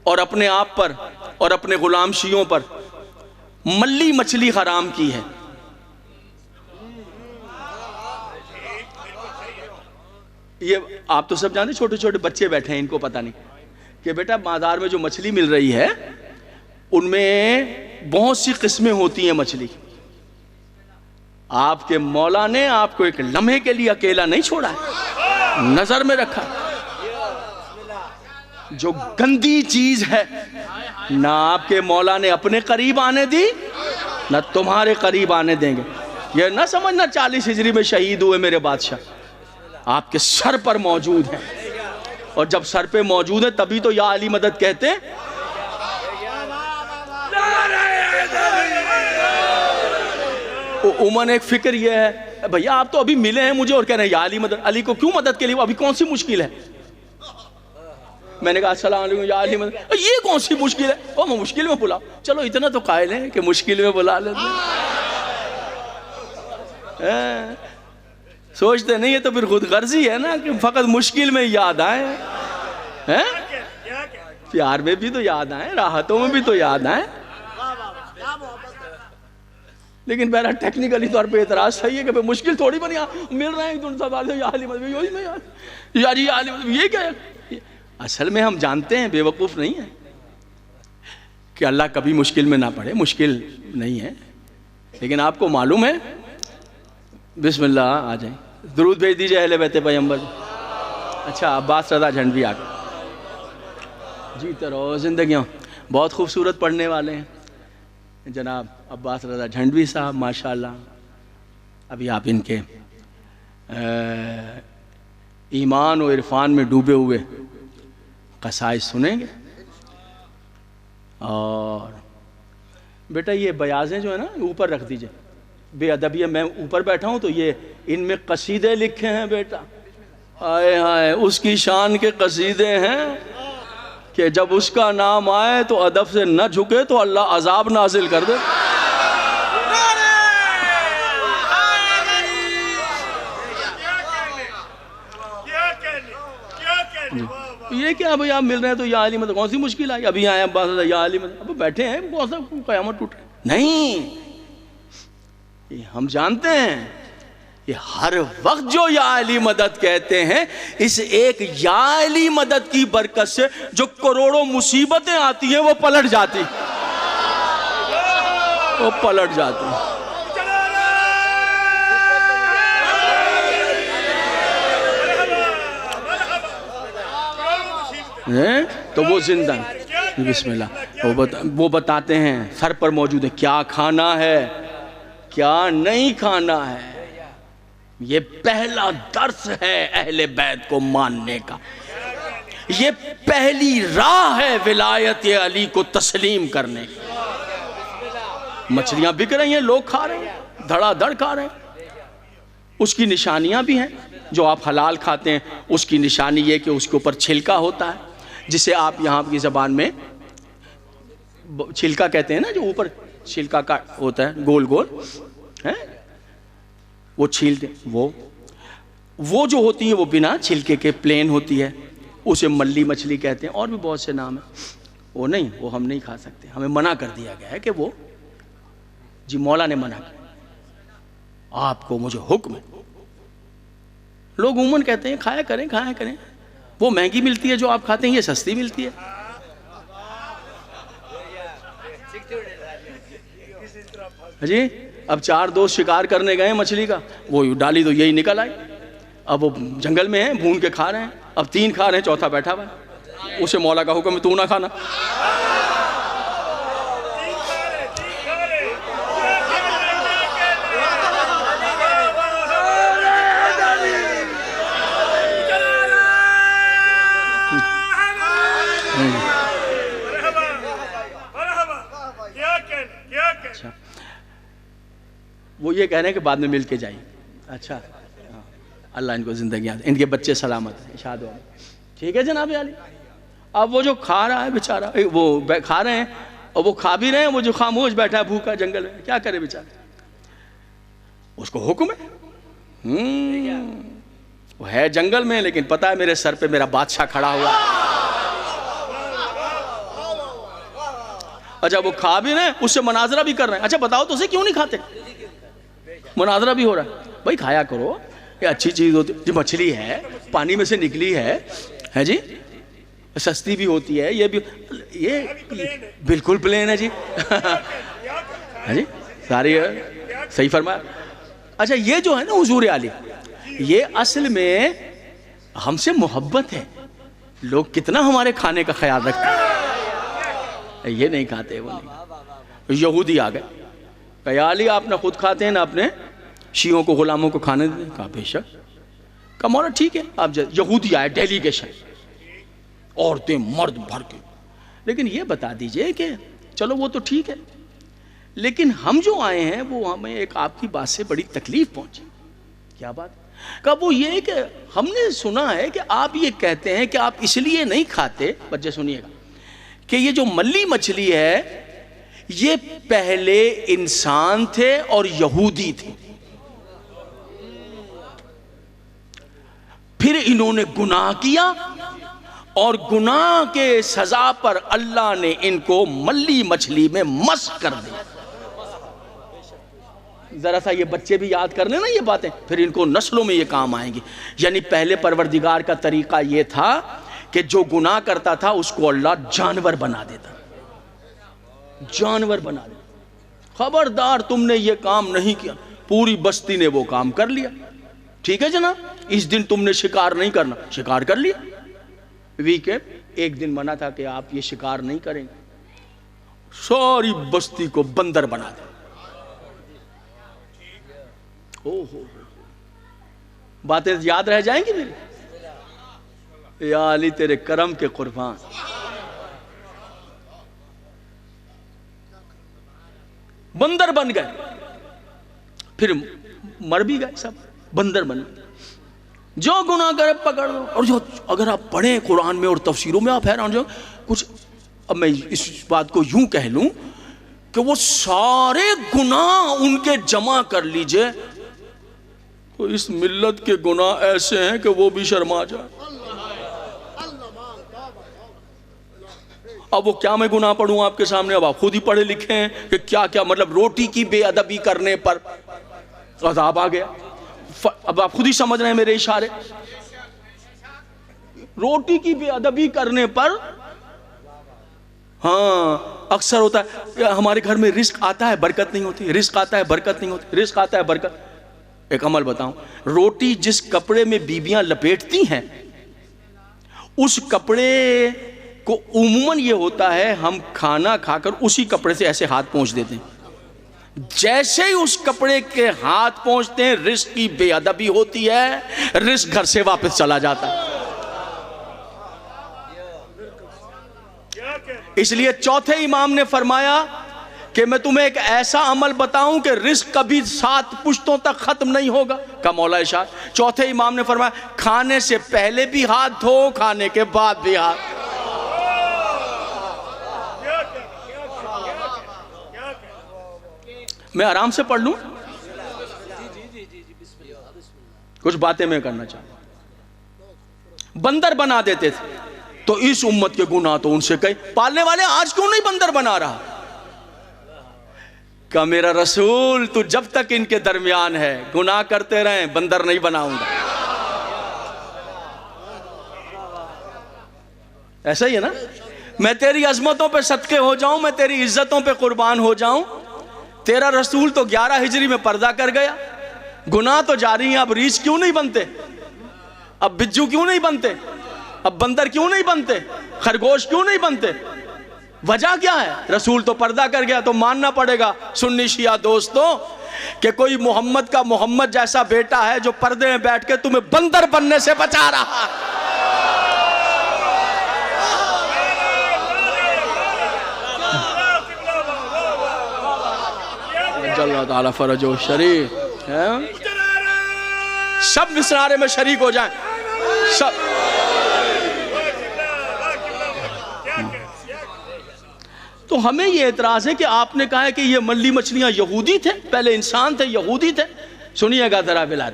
اور اپنے آپ پر اور اپنے غلام شیعوں پر ملی مچھلی حرام کی ہے. یہ آپ تو سب جانتے, چھوٹے چھوٹے بچے بیٹھے ہیں, ان کو پتہ نہیں کہ بیٹا بازار میں جو مچھلی مل رہی ہے ان میں بہت سی قسمیں ہوتی ہیں مچھلی. آپ کے مولا نے آپ کو ایک لمحے کے لیے اکیلا نہیں چھوڑا ہے, نظر میں رکھا. جو گندی چیز ہے نہ آپ کے مولا نے اپنے قریب آنے دی نہ تمہارے قریب آنے دیں گے. یہ نہ سمجھنا 40 ہجری میں شہید ہوئے میرے بادشاہ, آپ کے سر پر موجود ہیں, اور جب سر پہ موجود ہیں تبھی تو یا علی مدد کہتے ہیں. عموماً ایک فکر یہ ہے بھیا آپ تو ابھی ملے ہیں مجھے اور کہہ رہے ہیں یا علی مدد, علی کو کیوں مدد کے لیے, ابھی کون سی مشکل ہے. میں نے کہا السلام علیکم یا علی مدد, یہ کون سی مشکل ہے, وہ مشکل میں بلاؤ. چلو اتنا تو قائل ہیں کہ مشکل میں بلا لیتے, سوچتے نہیں ہے تو پھر خود غرضی ہے نا کہ فقط مشکل میں یاد آئے, پیار میں بھی تو یاد آئے, راحتوں میں بھی تو یاد آئے. لیکن بہرحال ٹیکنیکلی طور پہ اعتراض صحیح ہے کہ مشکل تھوڑی بنی, مل رہے ہیں ایک سوال یا علی مدد, یہی میں یار یا علی مدد, یہ کیا ہے. اصل میں ہم جانتے ہیں, بیوقوف نہیں ہیں, کہ اللہ کبھی مشکل میں نہ پڑے, مشکل نہیں ہے. لیکن آپ کو معلوم ہے, بسم اللہ آ جائیں, درود بھیج دیجئے اہل بیت پیغمبر. اچھا عباس رضا جھنڈوی آ گئے, جیتے رہو زندگیوں, بہت خوبصورت پڑھنے والے ہیں جناب عباس رضا جھنڈوی صاحب ماشاءاللہ. ابھی آپ ان کے ایمان و عرفان میں ڈوبے ہوئے قصائد سنیں گے. اور بیٹا یہ بیاضیں جو ہے نا اوپر رکھ دیجئے, بے ادبی, میں اوپر بیٹھا ہوں تو یہ ان میں قصیدے لکھے ہیں بیٹا, آئے ہائے اس کی شان کے قصیدے ہیں کہ جب اس کا نام آئے تو ادب سے نہ جھکے تو اللہ عذاب نازل کر دے. یہ کیا بھئی آپ مل رہے ہیں تو یا علی مدد, کون سی مشکل آئی, ابھی آئے عباس رضا یا علی مدد, اب بیٹھے ہیں کون سا قیامت ٹوٹ رہے نہیں. یہ ہم جانتے ہیں یہ ہر وقت جو یا علی مدد کہتے ہیں اس ایک یا علی مدد کی برکت سے جو کروڑوں مصیبتیں آتی ہیں وہ پلٹ جاتی, وہ پلٹ جاتی. تو وہ زندہ بسم اللہ وہ بتاتے ہیں سر پر موجود ہے کیا کھانا ہے کیا نہیں کھانا ہے. یہ پہلا درس ہے اہل بیت کو ماننے کا, یہ پہلی راہ ہے ولایت علی کو تسلیم کرنے کی. مچھلیاں بک رہی ہیں, لوگ کھا رہے ہیں, دھڑا دھڑ کھا رہے ہیں. اس کی نشانیاں بھی ہیں, جو آپ حلال کھاتے ہیں اس کی نشانی یہ کہ اس کے اوپر چھلکا ہوتا ہے, جسے آپ یہاں کی زبان میں چھلکا کہتے ہیں نا, جو اوپر چھلکا کا ہوتا ہے گول گول ہے, وہ چھیلتے, وہ جو ہوتی ہے وہ بنا چھلکے کے پلین ہوتی ہے, اسے ملی مچھلی کہتے ہیں, اور بھی بہت سے نام ہیں. وہ نہیں, وہ ہم نہیں کھا سکتے, ہمیں منع کر دیا گیا ہے کہ وہ, جی مولا نے منع کیا, آپ کو مجھے حکم ہے. لوگ عموماً کہتے ہیں کھایا کریں کھایا کریں, وہ مہنگی ملتی ہے جو آپ کھاتے ہیں, یہ سستی ملتی ہے. جی اب 4 دوست شکار کرنے گئے مچھلی کا, وہ ڈالی تو یہی نکل آئی. اب وہ جنگل میں ہیں, بھون کے کھا رہے ہیں, اب 3 کھا رہے ہیں, چوتھا بیٹھا ہوا ہے, اسے مولا کا حکم ہے تو نہ کھانا. وہ یہ کہہ رہے ہیں کہ بعد میں مل کے جائیں. اچھا اللہ ان کو زندگیاں دے, ان کے بچے سلامت ہیں, شاد ہو. ٹھیک ہے جناب عالی. اب وہ جو کھا رہا ہے بیچارہ, وہ کھا رہے ہیں اور وہ کھا بھی رہے ہیں, وہ جو خاموش بیٹھا ہے بھوکا جنگل میں, کیا کرے بیچارہ, اس کو حکم ہے. وہ ہے جنگل میں لیکن پتہ ہے میرے سر پہ میرا بادشاہ کھڑا ہوا. اچھا وہ کھا بھی رہے ہیں, اس سے مناظرہ بھی کر رہے ہیں. اچھا بتاؤ تو اسے کیوں نہیں کھاتے؟ مناظرہ بھی ہو رہا ہے. بھائی کھایا کرو, یہ اچھی چیز ہوتی ہے, جو مچھلی ہے پانی میں سے نکلی ہے جی, سستی بھی ہوتی ہے, یہ بھی, یہ بالکل پلین ہے جی. ہاں جی ساری صحیح فرمایا. اچھا یہ جو ہے نا حضور عالی, یہ اصل میں ہم سے محبت ہے. لوگ کتنا ہمارے کھانے کا خیال رکھتے ہیں, یہ نہیں کھاتے. وہ نہیں. یہودی آ گئے, کہ یا علی آپ نہ خود کھاتے ہیں نہ اپنے شیعوں کو غلاموں کو کھانے دیتے. کہا بے شک. کہا مولا ٹھیک ہے آپ. یہودی آئے ڈیلیگیشن, عورتیں مرد بھر کے, لیکن یہ بتا دیجئے کہ چلو وہ تو ٹھیک ہے, لیکن ہم جو آئے ہیں وہ ہمیں ایک آپ کی بات سے بڑی تکلیف پہنچی. کیا بات؟ کہا وہ یہ کہ ہم نے سنا ہے کہ آپ یہ کہتے ہیں کہ آپ اس لیے نہیں کھاتے, بچے سنیے گا, کہ یہ جو ملی مچھلی ہے یہ پہلے انسان تھے اور یہودی تھے, پھر انہوں نے گناہ کیا اور گناہ کے سزا پر اللہ نے ان کو ملی مچھلی میں مسخ کر دیا. ذرا سا یہ بچے بھی یاد کر لیں نا یہ باتیں, پھر ان کو نسلوں میں یہ کام آئیں گی. یعنی پہلے پروردگار کا طریقہ یہ تھا کہ جو گناہ کرتا تھا اس کو اللہ جانور بنا دیتا, جانور بنا دیتا. خبردار تم نے یہ کام نہیں کیا, پوری بستی نے وہ کام کر لیا. ٹھیک ہے جناب, اس دن تم نے شکار نہیں کرنا, شکار کر لیا. ایک دن منع تھا کہ آپ یہ شکار نہیں کریں گے, ساری بستی کو بندر بنا دیں. باتیں یاد رہ جائیں گی میری. یا علی تیرے کرم کے قربان. بندر بن گئے, پھر مر بھی گئے سب, بندر بن گئے. جو گناہ کرے پکڑ دو. اور جو اگر آپ پڑھیں قرآن میں اور تفسیروں میں آپ حیران جو کچھ, اب میں اس بات کو یوں کہہ لوں کہ وہ سارے گناہ ان کے جمع کر لیجئے تو اس ملت کے گناہ ایسے ہیں کہ وہ بھی شرما جائے. اب وہ کیا میں گناہ پڑھوں آپ کے سامنے, اب آپ خود ہی پڑھے لکھے ہیں کہ کیا کیا, مطلب روٹی کی بے ادبی کرنے پر عذاب آ گیا. اب آپ خود ہی سمجھ رہے ہیں میرے اشارے. روٹی کی بے ادبی کرنے پر, ہاں اکثر ہوتا ہے ہمارے گھر میں رزق آتا ہے برکت نہیں ہوتی, رزق آتا ہے برکت نہیں ہوتی, رزق آتا ہے برکت. ایک عمل بتاؤں, روٹی جس کپڑے میں بیویاں لپیٹتی ہیں اس کپڑے کو عموماً یہ ہوتا ہے ہم کھانا کھا کر اسی کپڑے سے ایسے ہاتھ پہنچ دیتے ہیں. جیسے ہی اس کپڑے کے ہاتھ پہنچتے ہیں رزق کی بے ادبی ہوتی ہے, رزق گھر سے واپس چلا جاتا ہے. اس لیے چوتھے امام نے فرمایا کہ میں تمہیں ایک ایسا عمل بتاؤں کہ رزق کبھی 7 پشتوں تک ختم نہیں ہوگا. کا مولا ارشاد, چوتھے امام نے فرمایا کھانے سے پہلے بھی ہاتھ دھو, کھانے کے بعد بھی ہاتھ. میں آرام سے پڑھ لوں, کچھ باتیں میں کرنا چاہتا ہوں. بندر بنا دیتے تھے تو اس امت کے گناہ تو ان سے کئی. پالنے والے آج کیوں نہیں بندر بنا رہا؟ کہ میرا رسول تو جب تک ان کے درمیان ہے گناہ کرتے رہیں, بندر نہیں بناؤں گا. ایسا ہی ہے نا, میں تیری عظمتوں پہ صدقے ہو جاؤں, میں تیری عزتوں پہ قربان ہو جاؤں. تیرا رسول تو 11 ہجری میں پردہ کر گیا, گناہ تو جاری ہیں. اب ریچھ کیوں نہیں بنتے, اب بجو کیوں نہیں بنتے, اب بندر کیوں نہیں بنتے, خرگوش کیوں نہیں بنتے؟ وجہ کیا ہے؟ رسول تو پردہ کر گیا. تو ماننا پڑے گا سنی شیعہ دوستوں کہ کوئی محمد کا محمد جیسا بیٹا ہے جو پردے میں بیٹھ کے تمہیں بندر بننے سے بچا رہا ہے. اللہ تعالیٰ فرج و شریف ہے. سب اس نعرے میں شریک ہو جائیں سب. تو ہمیں یہ اعتراض ہے کہ آپ نے کہا ہے کہ یہ ملی مچھلیاں یہودی تھے, پہلے انسان تھے, یہودی تھے. سنیے گا ذرا بلاد.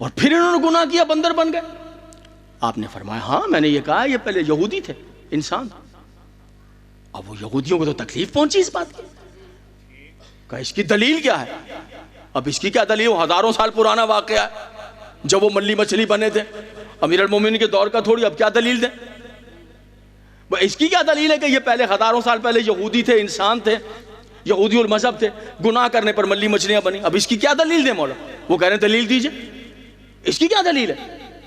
اور پھر انہوں نے گناہ کیا, بندر بن گئے. آپ نے فرمایا ہاں میں نے یہ کہا یہ پہلے یہودی تھے, انسان. اب وہ یہودیوں کو تو تکلیف پہنچی اس بات کی. کہا اس کی دلیل کیا ہے؟ اب اس کی کیا دلیل؟ وہ ہزاروں سال پرانا واقعہ ہے جب وہ ملی مچھلی بنے تھے, امیر المومنین کے دور کا تھوڑی. اب کیا دلیل دیں؟ اس کی کیا دلیل ہے کہ یہ پہلے ہزاروں سال پہلے یہودی تھے, انسان تھے, یہودی المذہب تھے, گناہ کرنے پر ملی مچھلیاں بنی. اب اس کی کیا دلیل دیں مولا؟ وہ کہہ رہے ہیں دلیل دیجئے. اس کی کیا دلیل ہے؟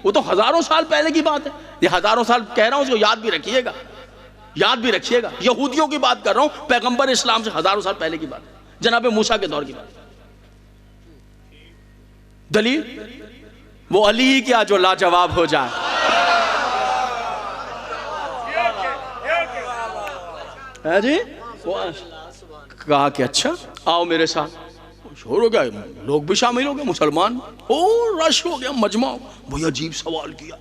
وہ تو ہزاروں سال پہلے کی بات ہے. یہ ہزاروں سال کہہ رہا ہوں, اس کو یاد بھی رکھیے گا, یاد بھی رکھیے گا. یہودیوں کی بات کر رہا ہوں, پیغمبر اسلام سے ہزاروں سال پہلے کی بات ہے, جناب موسیٰ کے دور کی بات. دلیل وہ علی کیا جو لاجواب ہو جائے. ہے جی. کہا کہ اچھا آؤ میرے ساتھ. شور ہو گیا, لوگ بھی شامل ہو گئے, مسلمان رش ہو گیا, مجمع. بھئی عجیب سوال کیا.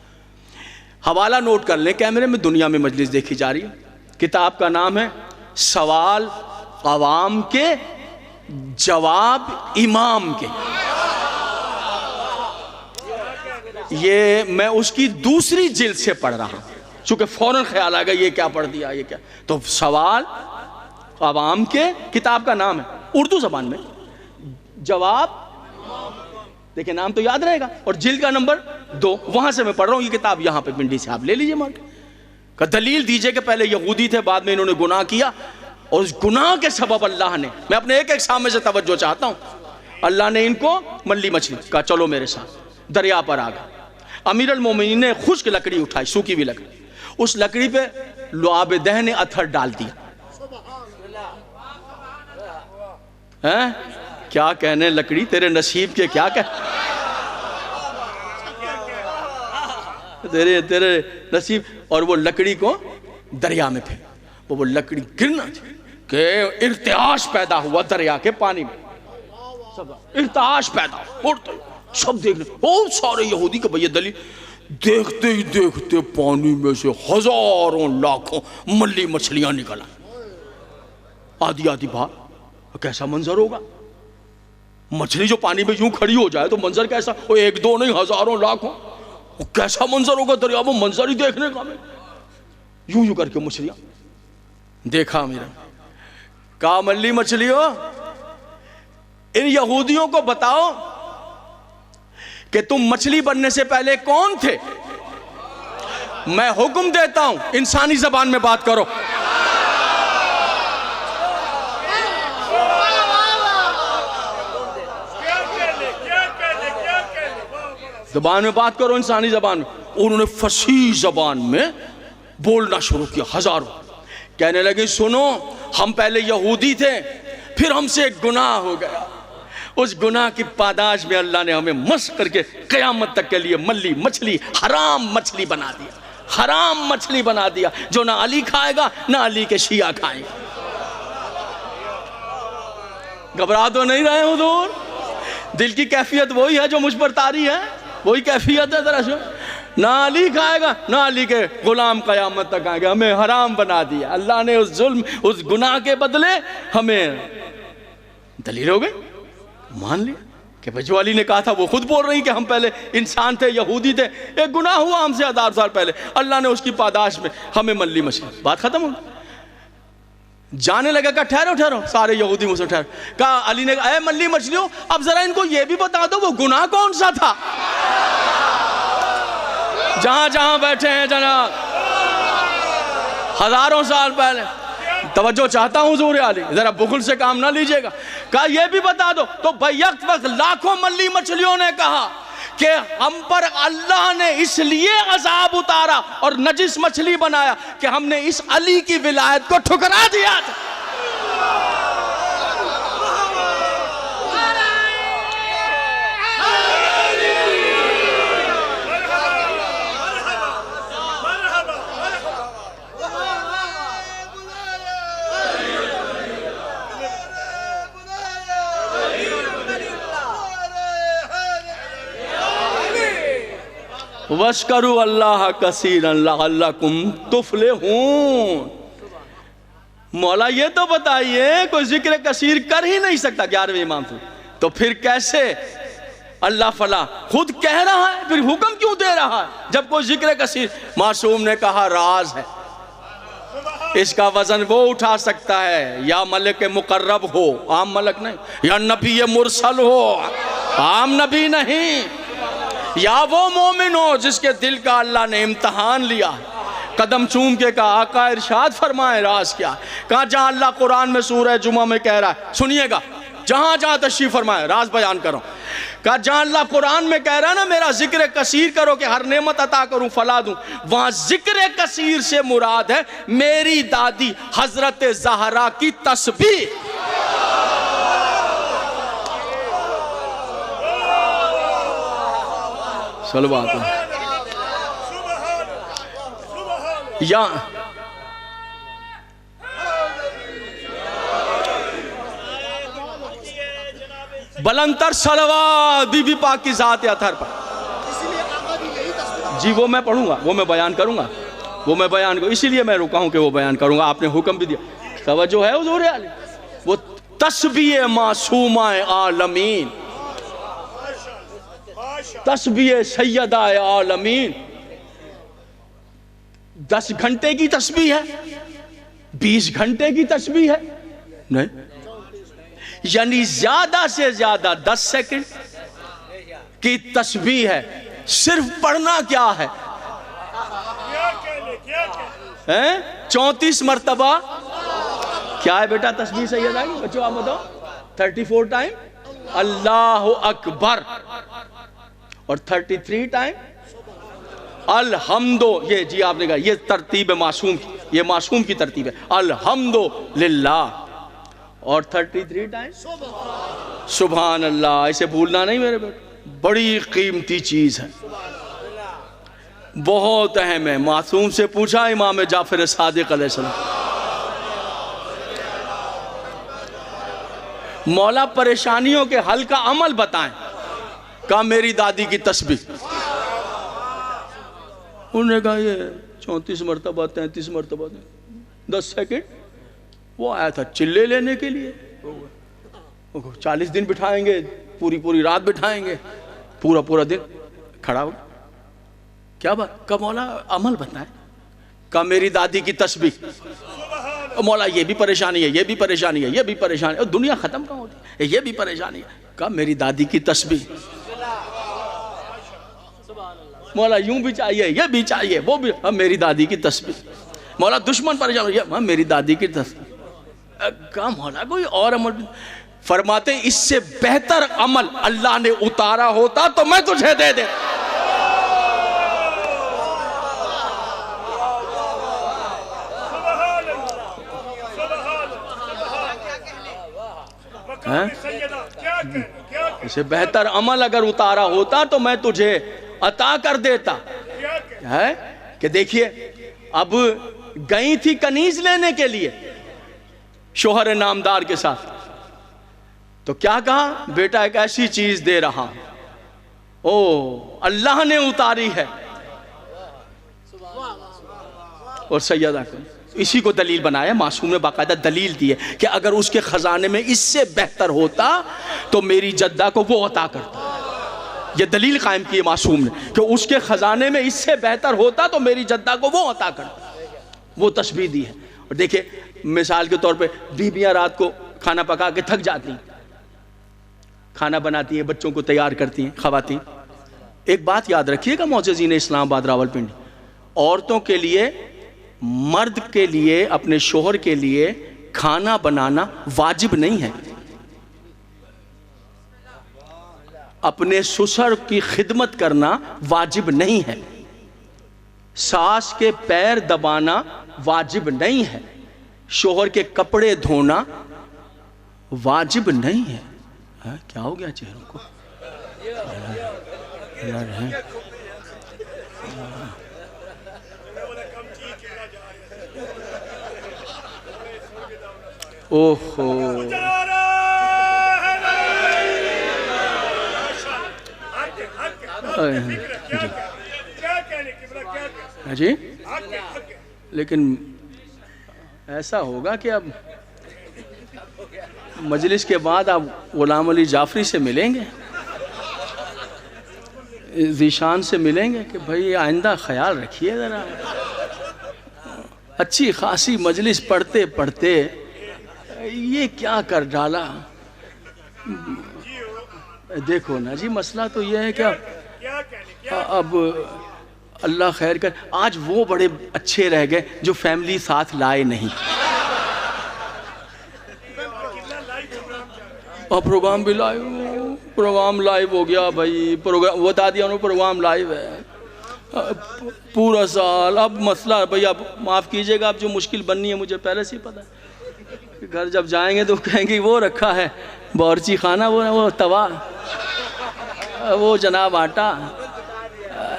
حوالہ نوٹ کر لیں کیمرے میں, دنیا میں مجلس دیکھی جا رہی ہے. کتاب کا نام ہے سوال عوام کے جواب امام کے. یہ میں اس کی دوسری جلد سے پڑھ رہا ہوں, چونکہ فوراً خیال آ گیا یہ کیا پڑھ دیا, یہ کیا. تو سوال عوام کے, کتاب کا نام ہے اردو زبان میں جواب, دیکھیں نام تو یاد رہے گا, اور جلد کا نمبر 2. وہاں سے میں پڑھ رہا ہوں, یہ کتاب یہاں پہ پنڈی سے آپ لے لیجئے مار کے. کہ دلیل دیجئے کہ پہلے یہودی تھے, بعد میں انہوں نے گناہ کیا, اور اس گناہ کے سبب اللہ نے, میں اپنے ایک ایک سامنے سے توجہ چاہتا ہوں, اللہ نے ان کو ملی مچھلی کہا چلو میرے ساتھ. دریا پر آ گئے. امیر المومنین نے خشک لکڑی اٹھائی, سوکھی ہوئی لکڑی. اس لکڑی پہ لعاب دہن نے اتھر ڈال دیا. کیا کہنے لکڑی تیرے نصیب کے, کیا کہ تیرے نصیب. اور وہ لکڑی کو دریا میں پھینک. وہ لکڑی گرنا تھی کہ ارتعاش پیدا ہوا دریا کے پانی میں, ارتعاش پیدا ہوا. سب دیکھنے, بہت سارے یہودی کے بھئی دلیل. دیکھتے ہی دیکھتے پانی میں سے ہزاروں لاکھوں ملی مچھلیاں نکل آئیں, آدھی آدھی باہر. کیسا منظر ہوگا؟ مچھلی جو پانی میں یوں کھڑی ہو جائے تو منظر کیسا, وہ ایک دو نہیں ہزاروں لاکھوں. کیسا منظر ہوگا دریا میں, منظر ہی دیکھنے کا. میں یوں یوں کر کے مچھلیاں دیکھا. میرا کہا ملی مچھلی ہو, ان یہودیوں کو بتاؤ کہ تم مچھلی بننے سے پہلے کون تھے. میں حکم دیتا ہوں انسانی زبان میں بات کرو. زبان میں بات کرو, انسانی زبان میں. انہوں نے فصیح زبان میں بولنا شروع کیا. ہزاروں کہنے لگے سنو, ہم پہلے یہودی تھے, پھر ہم سے ایک گناہ ہو گیا. اس گناہ کی پاداش میں اللہ نے ہمیں مشق کر کے قیامت تک کے لیے ملی مچھلی, حرام مچھلی بنا دیا. حرام مچھلی بنا دیا جو نہ علی کھائے گا نہ علی کے شیعہ کھائیں گے. گھبرا تو نہیں رہے حضور؟ دل کی کیفیت وہی ہے جو مجھ پر طاری ہے, وہی کیفیت ہے. ذرا سو, نہ علی کھائے گا نہ علی کے غلام قیامت تک آئیں گے. ہمیں حرام بنا دیا اللہ نے. اس ظلم, اس گناہ کے بدلے ہمیں دلیل ہو گئی, مان لیا کہ جو علی نے کہا تھا وہ خود بول رہی کہ ہم پہلے انسان تھے, یہودی تھے, ایک گناہ ہوا ہم سے ہزار سال پہلے, اللہ نے اس کی پاداش میں ہمیں ملی مچھلی. بات ختم ہو گئی. جانے لگا کہ ٹھہرو ٹھہرو, سارے یہودی مجھ سے ٹھہرو. کہا علی نے کہا اے ملی مچھلیوں, اب ذرا ان کو یہ بھی بتا دو وہ گناہ کون سا تھا جہاں جہاں بیٹھے ہیں جناب ہزاروں سال پہلے. توجہ چاہتا ہوں حضور علی, ذرا بخل سے کام نہ لیجئے گا. کہا یہ بھی بتا دو. تو بیک وقت لاکھوں ملی مچھلیوں نے کہا کہ ہم پر اللہ نے اس لیے عذاب اتارا اور نجس مچھلی بنایا کہ ہم نے اس علی کی ولایت کو ٹھکرا دیا تھا. وَاشْكَرُوا اللَّهَ كَثِيرًا لَعَلَّكُمْ تُفْلِحُونَ۔ مولا یہ تو بتائیے کوئی ذکر کثیر کر ہی نہیں سکتا 11ویں امام سے، تو پھر کیسے اللہ فلا خود کہہ رہا ہے، پھر حکم کیوں دے رہا ہے جب کوئی ذکر کثیر؟ معصوم نے کہا راز ہے، اس کا وزن وہ اٹھا سکتا ہے یا ملک مقرب ہو، عام ملک نہیں، یا نبی مرسل ہو، عام نبی نہیں، یا وہ مومن ہو جس کے دل کا اللہ نے امتحان لیا۔ قدم چوم کے کہا آقا ارشاد فرمائے راز کیا؟ کہا جہاں اللہ قرآن میں سورہ جمعہ میں کہہ رہا ہے، سنیے گا جہاں جہاں تشریف فرمائے راز بیان کرو۔ کہا جہاں اللہ قرآن میں کہہ رہا ہے نا میرا ذکر کثیر کرو کہ ہر نعمت عطا کروں فلا دوں، وہاں ذکر کثیر سے مراد ہے میری دادی حضرت زہرا کی تسبیح۔ صلوات ہے یا بلندر صلوات بی بی پاک کی ذات اطہر پر۔ جی وہ میں پڑھوں گا، وہ میں بیان کروں گا، وہ میں بیان کروں، اسی لیے میں رکا ہوں کہ وہ بیان کروں گا، آپ نے حکم بھی دیا۔ توجہ ہے حضور علی، وہ تسبیح معصومہ عالمین، تسبیح سیدہ عالمین، 10 گھنٹے کی تسبیح ہے، 20 گھنٹے کی تسبیح ہے نہیں، یعنی زیادہ سے زیادہ 10 سیکنڈ کی تسبیح ہے۔ صرف پڑھنا کیا ہے؟ 34 مرتبہ کیا ہے بیٹا تسبیح سیدہ کی؟ بچوں آپ بتاؤ 34 ٹائم اللہ اکبر، اور 33 ٹائم الحمدو، یہ جی آپ نے کہا یہ ترتیب معصوم کی، یہ معصوم کی ترتیب ہے، الحمدللہ، اور 33 ٹائم سبحان اللہ۔ اسے بھولنا نہیں میرے بیٹے، بڑی قیمتی چیز ہے، بہت اہم ہے۔ معصوم سے پوچھا امام جعفر صادق علیہ السلام، مولا پریشانیوں کے حل کا عمل بتائیں، کہا میری دادی کی تسبیح۔ انہوں نے کہا یہ 34 مرتبہ 33 مرتبہ 10 سیکنڈ، وہ آیا تھا چلے لینے کے لیے، 40 دن بٹھائیں گے، پوری رات بٹھائیں گے، پورا دن کھڑا ہو، کیا بات؟ کہا مولا عمل بتائیں، کہا میری دادی کی تسبیح۔ مولا یہ بھی پریشانی ہے، یہ بھی پریشانی ہے، یہ بھی پریشانی ہے، دنیا ختم کہاں ہوتی ہے، یہ بھی پریشانی ہے، کہا میری دادی کی تسبیح۔ مولا یوں بھی چاہیے، یہ بھی چاہیے، وہ بھی، میری دادی کی تسبیح۔ مولا دشمن پریشان ہو، میری دادی کی تسبیح۔ کہا مولا کوئی اور عمل؟ فرماتے اس سے بہتر عمل اللہ نے اتارا ہوتا تو میں تجھے دے دے۔ اسے بہتر عمل اگر اتارا ہوتا تو میں تجھے عطا کر دیتا ہے کہ دیکھیے اب گئی تھی کنیز لینے کے لیے شوہر نامدار کے ساتھ، تو کیا کہا؟ بیٹا ایک ایسی چیز دے رہا ہوں، او اللہ نے اتاری ہے، اور سیدہ کو اسی کو دلیل بنایا، معصوم نے باقاعدہ دلیل دی ہے کہ اگر اس کے خزانے میں اس سے بہتر ہوتا تو میری جدہ کو وہ عطا کرتا۔ یہ دلیل قائم کی ہے معصوم نے کہ اس کے خزانے میں اس سے بہتر ہوتا تو میری جدہ کو وہ عطا کرتا، وہ تسبیح دی ہے۔ اور دیکھیں مثال کے طور پہ بیویاں رات کو کھانا پکا کے تھک جاتی ہیں، کھانا بناتی ہیں، بچوں کو تیار کرتی ہیں خواتین۔ ایک بات یاد رکھیے گا معززین اسلام آباد راولپنڈی، عورتوں کے لیے، مرد کے لیے، اپنے شوہر کے لیے کھانا بنانا واجب نہیں ہے، اپنے سسر کی خدمت کرنا واجب نہیں ہے، ساس کے پیر دبانا واجب نہیں ہے، شوہر کے کپڑے دھونا واجب نہیں ہے۔ کیا ہو گیا چہروں کو؟ اوہو جی لیکن ایسا ہوگا کہ اب مجلس کے بعد آپ غلام علی جعفری سے ملیں گے, ذیشان سے ملیں گے کہ بھائی آئندہ خیال رکھیے ذرا. اچھی خاصی مجلس پڑھتے پڑھتے یہ کیا کر ڈالا. دیکھو نا جی, مسئلہ تو یہ ہے کہ اب اللہ خیر کر, آج وہ بڑے اچھے رہ گئے جو فیملی ساتھ لائے نہیں. اور پروگرام بھی لائیو, پروگرام لائیو ہو گیا بھائی, پروگرام بتا دیا انہوں, پروگرام لائیو ہے پورا سال. اب مسئلہ بھائی اب معاف کیجئے گا, اب جو مشکل بننی ہے مجھے پہلے سے ہی پتا ہے. گھر جب جائیں گے تو کہیں گے وہ رکھا ہے باورچی خانہ, وہ توا, وہ جناب آٹا.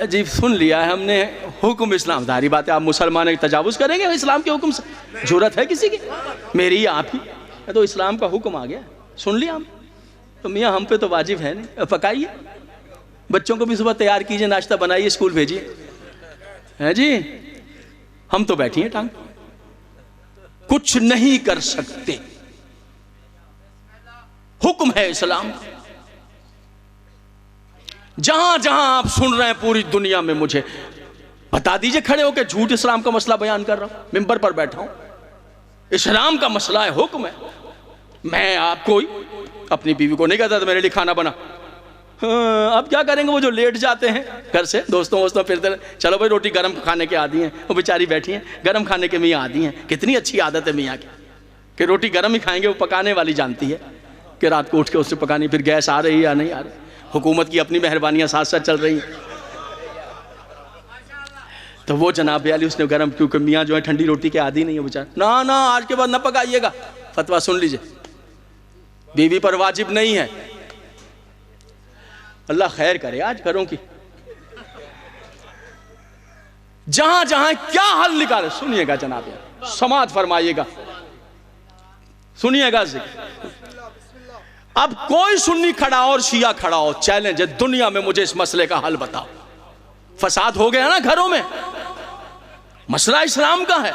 جی سن لیا ہے ہم نے حکم اسلام. ظاہری بات ہے آپ مسلمان تجاوز کریں گے اسلام کے حکم سے؟ جرأت ہے کسی کی؟ میری آپ ہی تو اسلام کا حکم آ گیا, سن لیا ہم تو میاں ہم پہ تو واجب ہے نہیں. پکائیے, بچوں کو بھی صبح تیار کیجئے, ناشتہ بنائیے, اسکول بھیجیے. ہے جی, ہم تو بیٹھی ہیں ٹانگ, کچھ نہیں کر سکتے. حکم ہے اسلام. جہاں جہاں آپ سن رہے ہیں پوری دنیا میں مجھے بتا دیجئے کھڑے ہو کے, جھوٹ اسلام کا مسئلہ بیان کر رہا ہوں, ممبر پر بیٹھا ہوں. اسلام کا مسئلہ ہے, حکم ہے. میں آپ کو اپنی بیوی کو نہیں کہتا تھا میرے لیے کھانا بنا. اب کیا کریں گے, وہ جو لیٹ جاتے ہیں گھر سے دوستوں پھرتے رہے, چلو بھائی روٹی گرم کھانے کے عادی ہیں, وہ بیچاری بیٹھی ہیں گرم کھانے کے میاں عادی ہیں. کتنی اچھی عادت ہے میاں کی کہ روٹی گرم ہی کھائیں گے. وہ پکانے والی جانتی ہے کہ رات کو اٹھ کے اس سے پکانی, پھر گیس آ رہی ہے یا نہیں آ رہی. حکومت کی اپنی مہربانیاں ساتھ ساتھ چل رہی ہیں. تو وہ جناب علی اس نے گرم, کیونکہ میاں جو ہے ٹھنڈی روٹی کے عادی نہیں ہے بیچارہ, نہ آج کے بعد نہ پکائیے گا. فتویٰ سن لیجئے, بیوی پر واجب نہیں ہے. اللہ خیر کرے آج گھروں کی. جہاں جہاں کیا حل نکالے سنیے گا جناب, سماعت فرمائیے گا, سنیے گا ذکر. اب کوئی سنی کھڑا اور شیعہ کھڑا ہو, چیلنج ہے دنیا میں, مجھے اس مسئلے کا حل بتاؤ. فساد ہو گیا نا گھروں میں, مسئلہ اسلام کا ہے.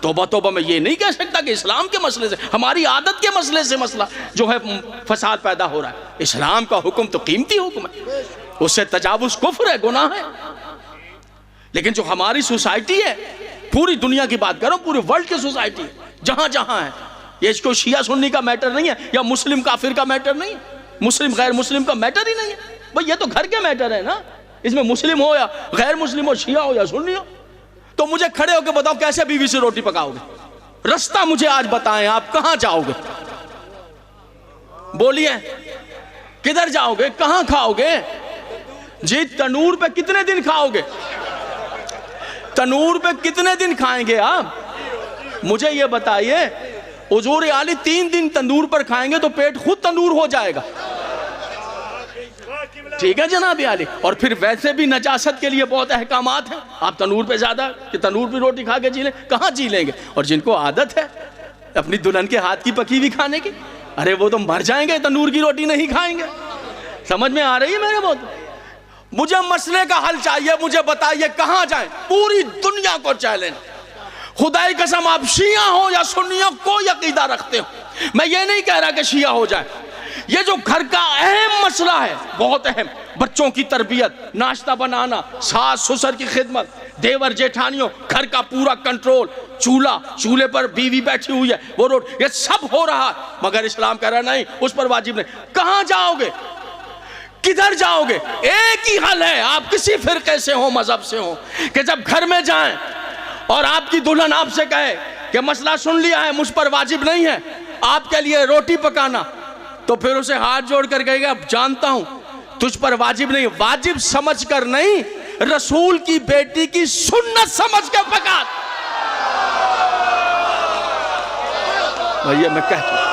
توبہ توبہ میں یہ نہیں کہہ سکتا کہ اسلام کے مسئلے سے, ہماری عادت کے مسئلے سے مسئلہ جو ہے فساد پیدا ہو رہا ہے. اسلام کا حکم تو قیمتی حکم ہے, اس سے تجاوز کفر ہے, گناہ ہے. لیکن جو ہماری سوسائٹی ہے, پوری دنیا کی بات کرو, پورے ورلڈ کی سوسائٹی جہاں جہاں ہے, یہ اس کو شیعہ سنی کا میٹر نہیں ہے, یا مسلم کافر کا میٹر نہیں ہے, مسلم غیر مسلم کا میٹر ہی نہیں ہے. بھئی یہ تو گھر کے میٹر ہے نا, اس میں مسلم ہو یا غیر مسلم ہو, شیعہ ہو یا سنی ہو. تو مجھے کھڑے ہو کے بتاؤ کیسے بیوی سے روٹی پکاؤ گے؟ رستہ مجھے آج بتائیں, آپ کہاں جاؤ گے؟ بولیے, کدھر جاؤ گے, کہاں کھاؤ گے؟ جی تنور پہ کتنے دن کھاؤ گے؟ تنور پہ کتنے دن کھائیں گے آپ؟ مجھے یہ بتائیے, حضور عالی 3 دن تندور پر کھائیں گے تو پیٹ خود تندور ہو جائے گا. ٹھیک ہے جناب عالی. اور پھر ویسے بھی نجاست کے لیے بہت احکامات ہیں. آپ تنور پہ زیادہ کہ تنور پہ روٹی کھا کے جی لیں, کہاں جی لیں گے؟ اور جن کو عادت ہے اپنی دلہن کے ہاتھ کی پکی ہوئی کھانے کی, ارے وہ تو مر جائیں گے, تنور کی روٹی نہیں کھائیں گے. سمجھ میں آ رہی ہے میرے بہت؟ مجھے مسئلے کا حل چاہیے, مجھے بتائیے کہاں جائیں. پوری دنیا کو چیلنج, خدائی قسم آپ شیعہ ہو یا سنی ہو, کوئی عقیدہ رکھتے ہو, میں یہ نہیں کہہ رہا کہ شیعہ ہو جائے. یہ جو گھر کا اہم مسئلہ ہے, بہت اہم, بچوں کی تربیت, ناشتہ بنانا, ساس سسر کی خدمت, دیور جیٹھانیوں, گھر کا پورا کنٹرول, چولہے پر بیوی بیٹھی ہوئی ہے, وہ یہ سب ہو رہا ہے, مگر اسلام کہہ رہا نہیں, اس پر واجب نہیں. کہاں جاؤ گے, کدھر جاؤ گے؟ ایک ہی حل ہے, آپ کسی فرقے سے ہوں, مذہب سے ہوں, کہ جب گھر میں جائیں اور آپ کی دلہن آپ سے کہے کہ مسئلہ سن لیا ہے, مجھ پر واجب نہیں ہے آپ کے لیے روٹی پکانا, تو پھر اسے ہاتھ جوڑ کر کہے گا جانتا ہوں تجھ پر واجب نہیں, واجب سمجھ کر نہیں, رسول کی بیٹی کی سنت سمجھ کے پکا. بھئی میں کہتا ہوں,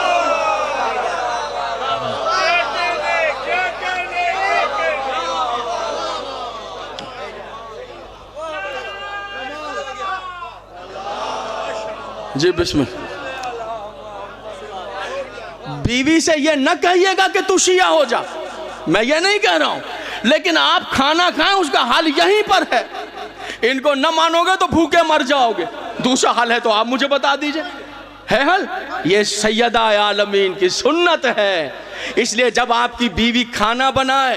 جی بسم اللہ. بیوی سے یہ نہ کہیے گا کہ تو شیعہ ہو جا, میں یہ نہیں کہہ رہا ہوں, لیکن آپ کھانا کھائیں, اس کا حال یہیں پر ہے ان کو نہ مانو گے تو بھوکے مر جاؤ گے. دوسرا حل ہے تو آپ مجھے بتا دیجئے, ہے حل؟ یہ سیدہ عالمین کی سنت ہے. اس لیے جب آپ کی بیوی کھانا بنائے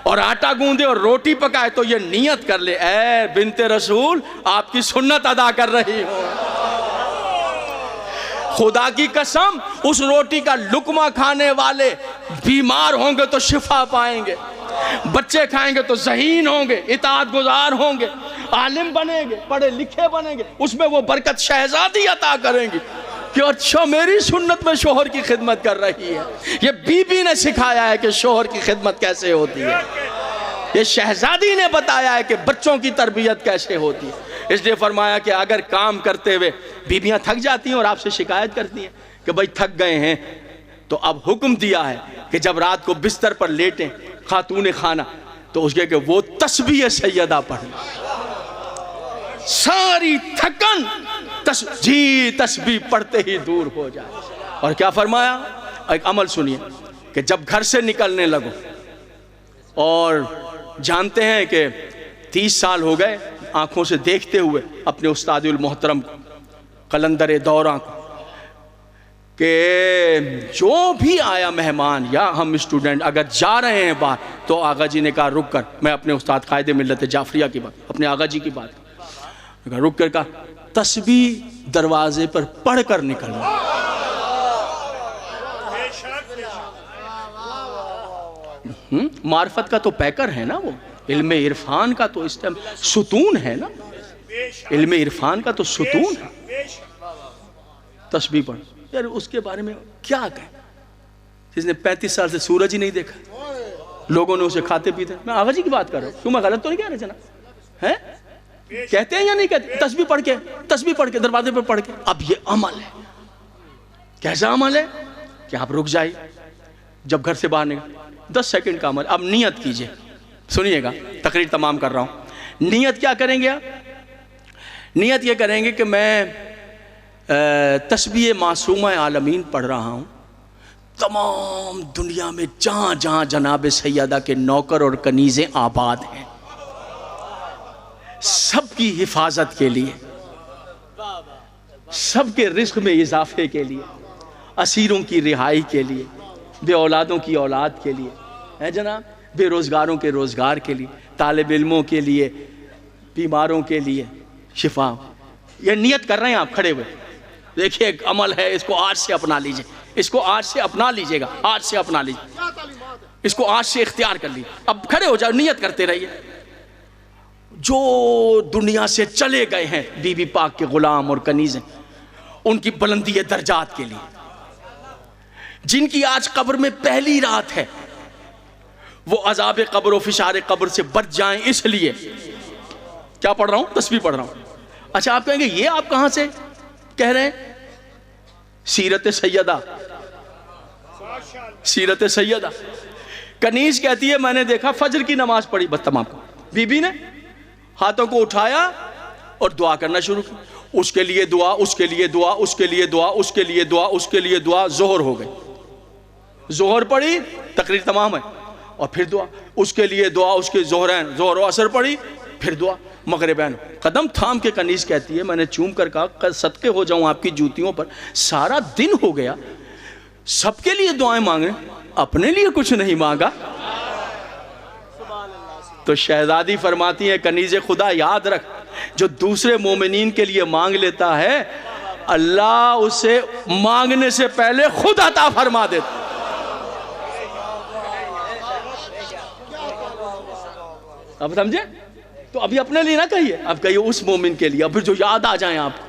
اور آٹا گوندے اور روٹی پکائے تو یہ نیت کر لے, اے بنت رسول آپ کی سنت ادا کر رہی ہوں. خدا کی قسم اس روٹی کا لقمہ کھانے والے بیمار ہوں گے تو شفا پائیں گے, بچے کھائیں گے تو ذہین ہوں گے, اطاعت گزار ہوں گے, عالم بنیں گے, پڑھے لکھے بنیں گے, اس میں وہ برکت شہزادی عطا کریں گی کہ اچھا میری سنت میں شوہر کی خدمت کر رہی ہے. یہ بی بی نے سکھایا ہے کہ شوہر کی خدمت کیسے ہوتی ہے, یہ شہزادی نے بتایا ہے کہ بچوں کی تربیت کیسے ہوتی ہے. اس لیے فرمایا کہ اگر کام کرتے ہوئے بیویاں تھک جاتی ہیں اور آپ سے شکایت کرتی ہیں کہ بھائی تھک گئے ہیں, تو اب حکم دیا ہے کہ جب رات کو بستر پر لیٹیں خاتون خانہ تو اس کے کہ وہ تسبیح سیدہ پڑھیں, ساری تھکن تسبیح پڑھتے ہی دور ہو جائے. اور کیا فرمایا, ایک عمل سنیے کہ جب گھر سے نکلنے لگو اور جانتے ہیں کہ 30 سال ہو گئے آنکھوں سے دیکھتے ہوئے اپنے استاد المحترم قلندر دوراں کو, کہ جو بھی آیا مہمان یا ہم اسٹوڈنٹ اگر جا رہے ہیں باہر تو آغا جی نے کہا رک کر, میں اپنے استاد قائد ملت جعفریہ کی بات, اپنے آغا جی کی بات رک کر کہا تسبیح دروازے پر پڑھ کر نکلنا. معرفت کا تو پیکر ہے نا وہ, علم عرفان کا تو اس ٹائم ستون ہے نا, علم عرفان کا تو ستون ہے. تسبیح پڑھ یار, اس کے بارے میں کیا کہیں جس نے 35 سال سے سورج ہی نہیں دیکھا, لوگوں نے اسے کھاتے پیتے. میں آغا جی کی بات کر رہا ہوں, کیوں میں غلط تو نہیں کہہ رہا جناب, ہے کہتے ہیں یا نہیں کہتے؟ تسبیح پڑھ کے دروازے پر پڑھ کے. اب یہ عمل ہے, کیسا عمل ہے کہ آپ رک جائیں جب گھر سے باہر نکل, 10 سیکنڈ کا عمل. اب نیت کیجئے, سنیے گا, تقریر تمام کر رہا ہوں. نیت کیا کریں گے آپ؟ نیت یہ کریں گے کہ میں تسبیح معصومہ عالمین پڑھ رہا ہوں, تمام دنیا میں جہاں جہاں جناب سیدہ کے نوکر اور کنیزیں آباد ہیں, سب کی حفاظت کے لیے, سب کے رزق میں اضافے کے لیے, اسیروں کی رہائی کے لیے, بے اولادوں کی اولاد کے لیے, ہے جناب, بے روزگاروں کے روزگار کے لیے, طالب علموں کے لیے, بیماروں کے لیے شفا. یہ نیت کر رہے ہیں آپ کھڑے ہوئے, دیکھیے ایک عمل ہے, اس کو آج سے اپنا لیجئے, اس کو آج سے اپنا لیجئے گا, آج سے اپنا لیجئے, اس کو آج سے اختیار کر لیجئے. اب کھڑے ہو جاؤ, نیت کرتے رہیے. جو دنیا سے چلے گئے ہیں بی بی پاک کے غلام اور کنیزیں, ان کی بلندی درجات کے لیے, جن کی آج قبر میں پہلی رات ہے, وہ عذاب قبر و فشار قبر سے بچ جائیں. اس لیے کیا پڑھ رہا ہوں؟ تسبیح پڑھ رہا ہوں. اچھا آپ کہیں گے یہ آپ کہاں سے کہہ رہے ہیں؟ سیرت سیدہ, سیرت سیدہ. کنیز کہتی ہے میں نے دیکھا فجر کی نماز پڑھی, بس تمام. بی بی نے ہاتھوں کو اٹھایا اور دعا کرنا شروع کی, اس کے لیے دعا, اس کے لیے دعا, اس کے لیے دعا, اس کے لیے دعا, اس کے لیے دعا. ظہر ہو گئی, ظہر پڑھی, تقریر تمام ہے, اور پھر دعا, اس کے لیے دعا, اس کے ظہرین, ظہر و عصر پڑھی, پھر دعا, مغربین. قدم تھام کے کنیز کہتی ہے میں نے چوم کر کہا صدقے ہو جاؤں آپ کی جوتیوں پر, سارا دن ہو گیا سب کے لیے دعائیں مانگے, اپنے لیے کچھ نہیں مانگا. تو شہزادی فرماتی ہے کنیز خدا یاد رکھ, جو دوسرے مومنین کے لیے مانگ لیتا ہے اللہ اسے مانگنے سے پہلے خود عطا فرما دیتا. اب سمجھے؟ تو ابھی اپنے لیے نہ کہیے, اب کہیے اس مومن کے لیے, اب پھر جو یاد آ جائیں آپ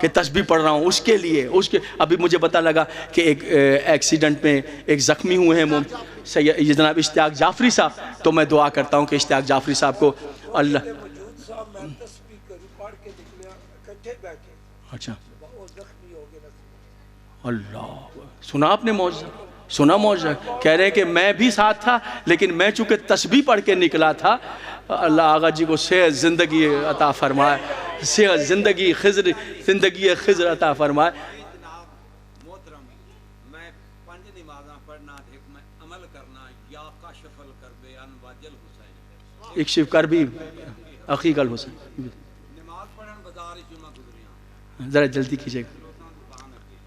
کہ تسبیح پڑھ رہا ہوں اس کے لیے, اس کے. ابھی مجھے پتہ لگا کہ ایک ایکسیڈنٹ میں ایک زخمی ہوئے ہیں جناب اشتیاق جعفری صاحب, تو میں دعا کرتا ہوں کہ اشتیاق جعفری صاحب کو اللہ. اچھا اللہ, سنا آپ نے معجزہ, سنا معجزہ. کہہ رہے ہیں کہ میں بھی ساتھ تھا لیکن میں چونکہ تسبیح پڑھ کے نکلا تھا, اللہ آغا جی کو صحت زندگی عطا فرمائے, صحت زندگی خضر, زندگی خضر عطا فرمائے. محترم میں 5 نمازاں پڑھنا دیکھ میں عمل کرنا یا کاشف الکرب ان واجل حسین اکشف کر بھی عقیق الحسین نماز پڑھن بازار جمعہ گزریاں ذرا جلدی کیجیے گا. لوکاں دکان اگے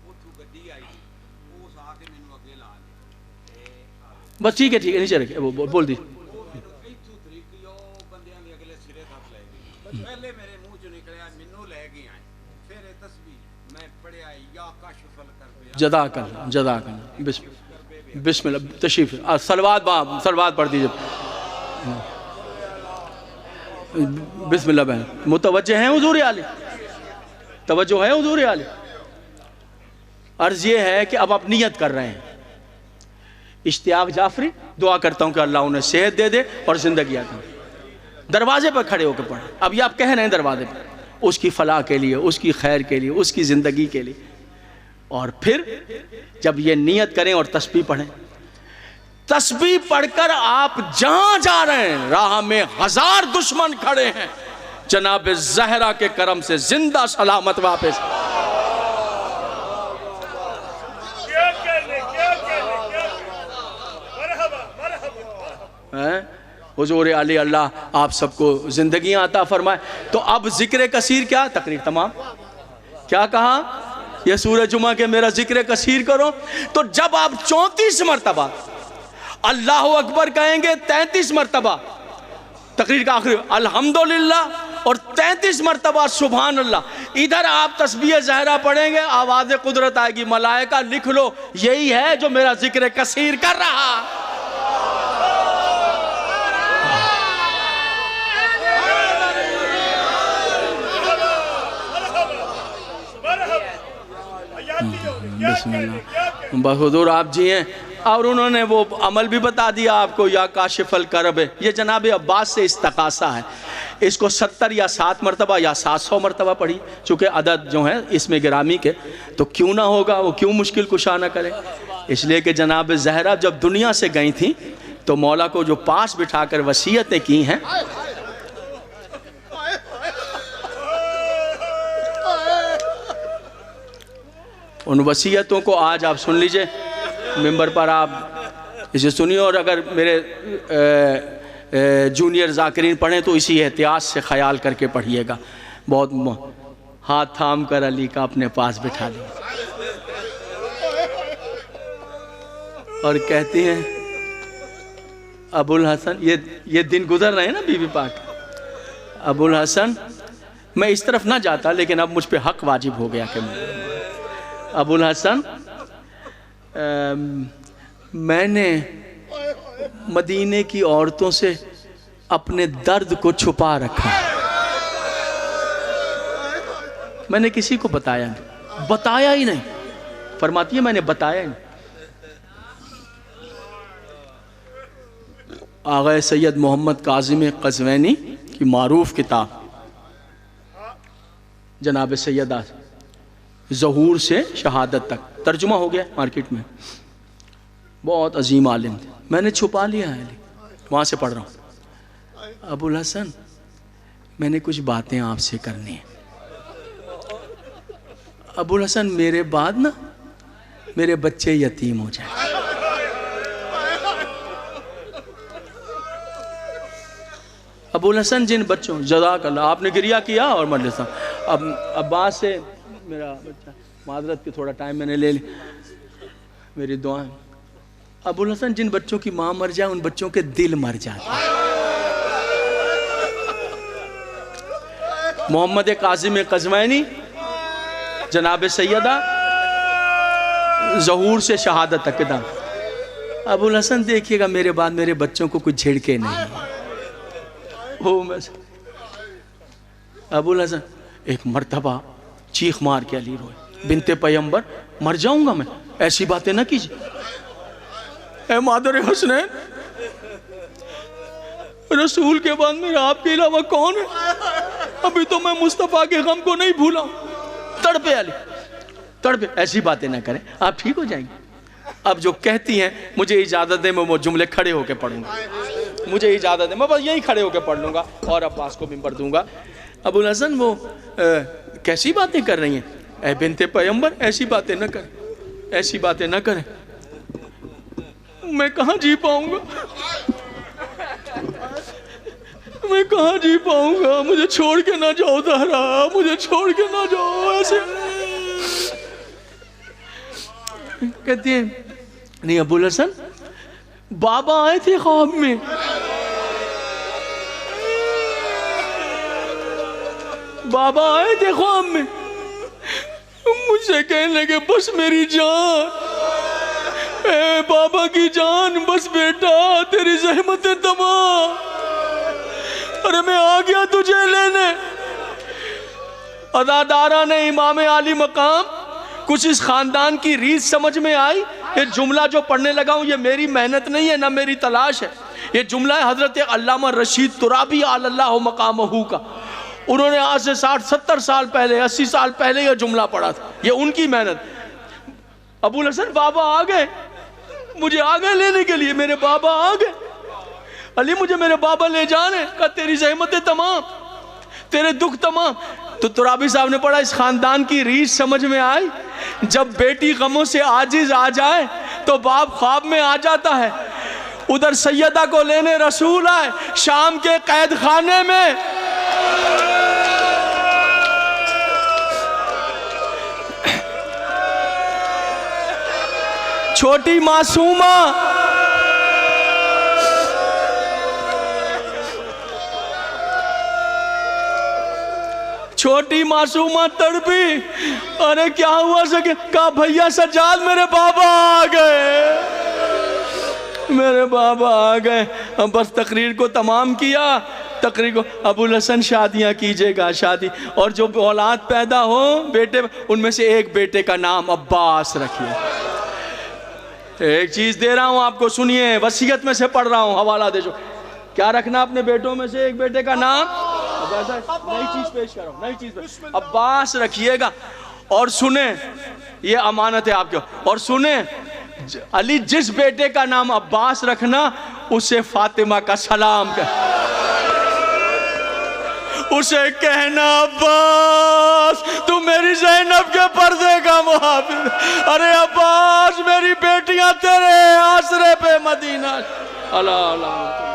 اوتھوں گڈی آئی اس آ کے مینوں اگے لا لے بس ٹھیک ہے نیچے رکھے بول دی. وہ مینوں ایتھوں طریقی او بندیاں دے اگلے سرے تک لے گئی. پہلے میرے منہ چوں نکلیا مینوں لے گئی آئے پھر اے تسبیح میں پڑھیا یا کاشف الکرب جزاک اللہ بسم اللہ تشریف صلوات پڑھ دیجیے. بسم اللہ بہن متوجہ ہیں حضور عالی, توجہ ہے حضور عالی. عرض یہ ہے کہ اب آپ نیت کر رہے ہیں. اشتیاق جعفری دعا کرتا ہوں کہ اللہ انہیں صحت دے دے اور زندگی عطا. دروازے پر کھڑے ہو کے پڑھیں. اب یہ آپ کہہ رہے ہیں دروازے پر اس کی فلاح کے لیے, اس کی خیر کے لیے, اس کی زندگی کے لیے. اور پھر جب یہ نیت کریں اور تسبیح پڑھیں, تسبیح پڑھ کر آپ جہاں جا رہے ہیں راہ میں 1000 دشمن کھڑے ہیں, جناب زہرا کے کرم سے زندہ سلامت واپس. حضور علی اللہ آپ سب کو زندگیاں عطا فرمائے. تو اب ذکر کثیر کیا, تقریر تمام. کیا کہا, یہ سورہ جمعہ کے میرا ذکر کثیر کرو. تو جب آپ 34 مرتبہ اللہ اکبر کہیں گے, 33 مرتبہ تقریر کا آخری الحمدللہ اور 33 مرتبہ سبحان اللہ, ادھر آپ تسبیح زہرا پڑھیں گے, آواز قدرت آئے گی. ملائکہ لکھ لو یہی ہے جو میرا ذکر کثیر کر رہا. بسم اللہ. بس حضور آپ جی ہیں, اور انہوں نے وہ عمل بھی بتا دیا آپ کو, یا کاشف الکرب. یہ جناب عباس سے استقاصہ ہے. اس کو 70 یا 7 مرتبہ یا 700 مرتبہ پڑھی, چونکہ عدد جو ہیں اس میں گرامی کے, تو کیوں نہ ہوگا, وہ کیوں مشکل کشا نہ کرے. اس لیے کہ جناب زہرا جب دنیا سے گئی تھیں تو مولا کو جو پاس بٹھا کر وصیتیں کی ہیں, ان وصیتوں کو آج آپ سن لیجئے ممبر پر, آپ اسے سنیے. اور اگر میرے جونیئر ذاکرین پڑھیں تو اسی احتیاط سے خیال کر کے پڑھیے گا. بہت ہاتھ تھام کر علی کا اپنے پاس بٹھا لیں اور کہتی ہیں ابو الحسن, یہ دن گزر رہے ہیں نا بی بی پاک, ابو الحسن میں اس طرف نہ جاتا لیکن اب مجھ پہ حق واجب ہو گیا کہ ابو الحسن میں نے مدینے کی عورتوں سے اپنے درد کو چھپا رکھا. میں نے کسی کو بتایا ہی نہیں. فرماتی ہے میں نے بتایا ہی نہیں. آغا سید محمد کاظم قزوینی کی معروف کتاب جناب سیدہ ظہور سے شہادت تک, ترجمہ ہو گیا مارکیٹ میں, بہت عظیم عالم تھے. میں نے چھپا لیا ہے, وہاں سے پڑھ رہا ہوں. ابو الحسن میں نے کچھ باتیں آپ سے کرنی ہیں. ابو الحسن میرے بعد نا میرے بچے یتیم ہو جائیں. ابو الحسن جن بچوں, جزاک اللہ, آپ نے گریہ کیا اور مجلس. اب عباس سے میرا بچہ, معذرت کی تھوڑا ٹائم میں نے لے لی, میری دعائیں. ابو الحسن جن بچوں کی ماں مر جائے ان بچوں کے دل مر جاتے ہیں. محمد کاظم قزوینی جناب سیدہ ظہور سے شہادت تک کتاب. ابو الحسن دیکھیے گا میرے بعد میرے بچوں کو کچھ جھڑکے نہیں. ابو الحسن ایک مرتبہ چیخ مار کے علی روئے, بنت پیمبر مر جاؤں گا میں, ایسی باتیں نہ کیجیے. اے مادر حسنین, رسول کے بعد میرا آپ کے علاوہ کون ہے؟ ابھی تو میں مصطفیٰ کے غم کو نہیں بھولا ہوں. تڑپے علی, تڑپے. ایسی باتیں نہ کریں, آپ ٹھیک ہو جائیں گے. اب جو کہتی ہیں مجھے اجازت دیں میں وہ جملے کھڑے ہو کے پڑھوں گا, مجھے اجازت دیں, میں بس یہی کھڑے ہو کے پڑھ لوں گا اور عباس کو ممبر دوں گا. ابو الحسن وہ کیسی باتیں کر رہی ہیں؟ اے بنت پیمبر ایسی باتیں نہ کریں, ایسی باتیں نہ کریں. میں کہاں جی پاؤں گا. میں کہاں جی پاؤں گا، مجھے چھوڑ کے نہ جاؤ زہرا، مجھے چھوڑ کے نہ جاؤ ایسے. کہتی ہے نہیں ابوالحسن، بابا آئے تھے خواب میں، بابا آئے تھے خواب میں، مجھ سے کہنے لگے بس میری جان، اے بابا کی جان، بس بیٹا تیری زحمتیں تمام، ارے میں آ گیا تجھے لینے. ادادارہ نے امام عالی مقام کچھ اس خاندان کی ریت سمجھ میں آئی. یہ جملہ جو پڑھنے لگا ہوں یہ میری محنت نہیں ہے، نہ میری تلاش ہے، یہ جملہ ہے حضرت علامہ رشید ترابی علی اللہ مقامہ کا. انہوں نے آج سے 60-70 سال پہلے، 80 سال پہلے یہ جملہ پڑھا تھا، یہ ان کی محنت. ابوالحسن بابا آ گئے، مجھے آ گئے لینے کے لیے، میرے بابا آ گئے، علی مجھے میرے بابا لے جانے. کہا تیری زحمتیں تمام، تیرے دکھ تمام. تو ترابی صاحب نے پڑھا اس خاندان کی ریت سمجھ میں آئی. جب بیٹی غموں سے عاجز آ جائے تو باپ خواب میں آ جاتا ہے. ادھر سیدہ کو لینے رسول آئے شام کے قید خانے میں. چھوٹی معصومہ چھوٹی معصومہ تڑپی، ارے کیا ہوا سکے؟ کہا بھیا سجاد میرے بابا آ گئے، میرے بابا آ گئے. بس تقریر کو تمام کیا، تقریر کو ابوالحسن شادیاں کیجئے گا، شادی، اور جو اولاد پیدا ہو بیٹے، ان میں سے ایک بیٹے کا نام عباس رکھیے. ایک چیز دے رہا ہوں آپ کو، سنیے، وصیت میں سے پڑھ رہا ہوں، حوالہ دے جو. کیا رکھنا اپنے بیٹوں میں سے ایک بیٹے کا نام؟ نئی چیز پیش کر رہا ہوں، نئی چیز عباس رکھیے گا. اور سنیں، یہ امانت ہے آپ کے، اور سنیں علی جس بیٹے کا نام عباس رکھنا اسے فاطمہ کا سلام اسے کہنا عباس تو میری زینب کے پردے کا محافظ. ارے عباس میری بیٹیاں تیرے آسرے پہ مدینہ. اللہ اللہ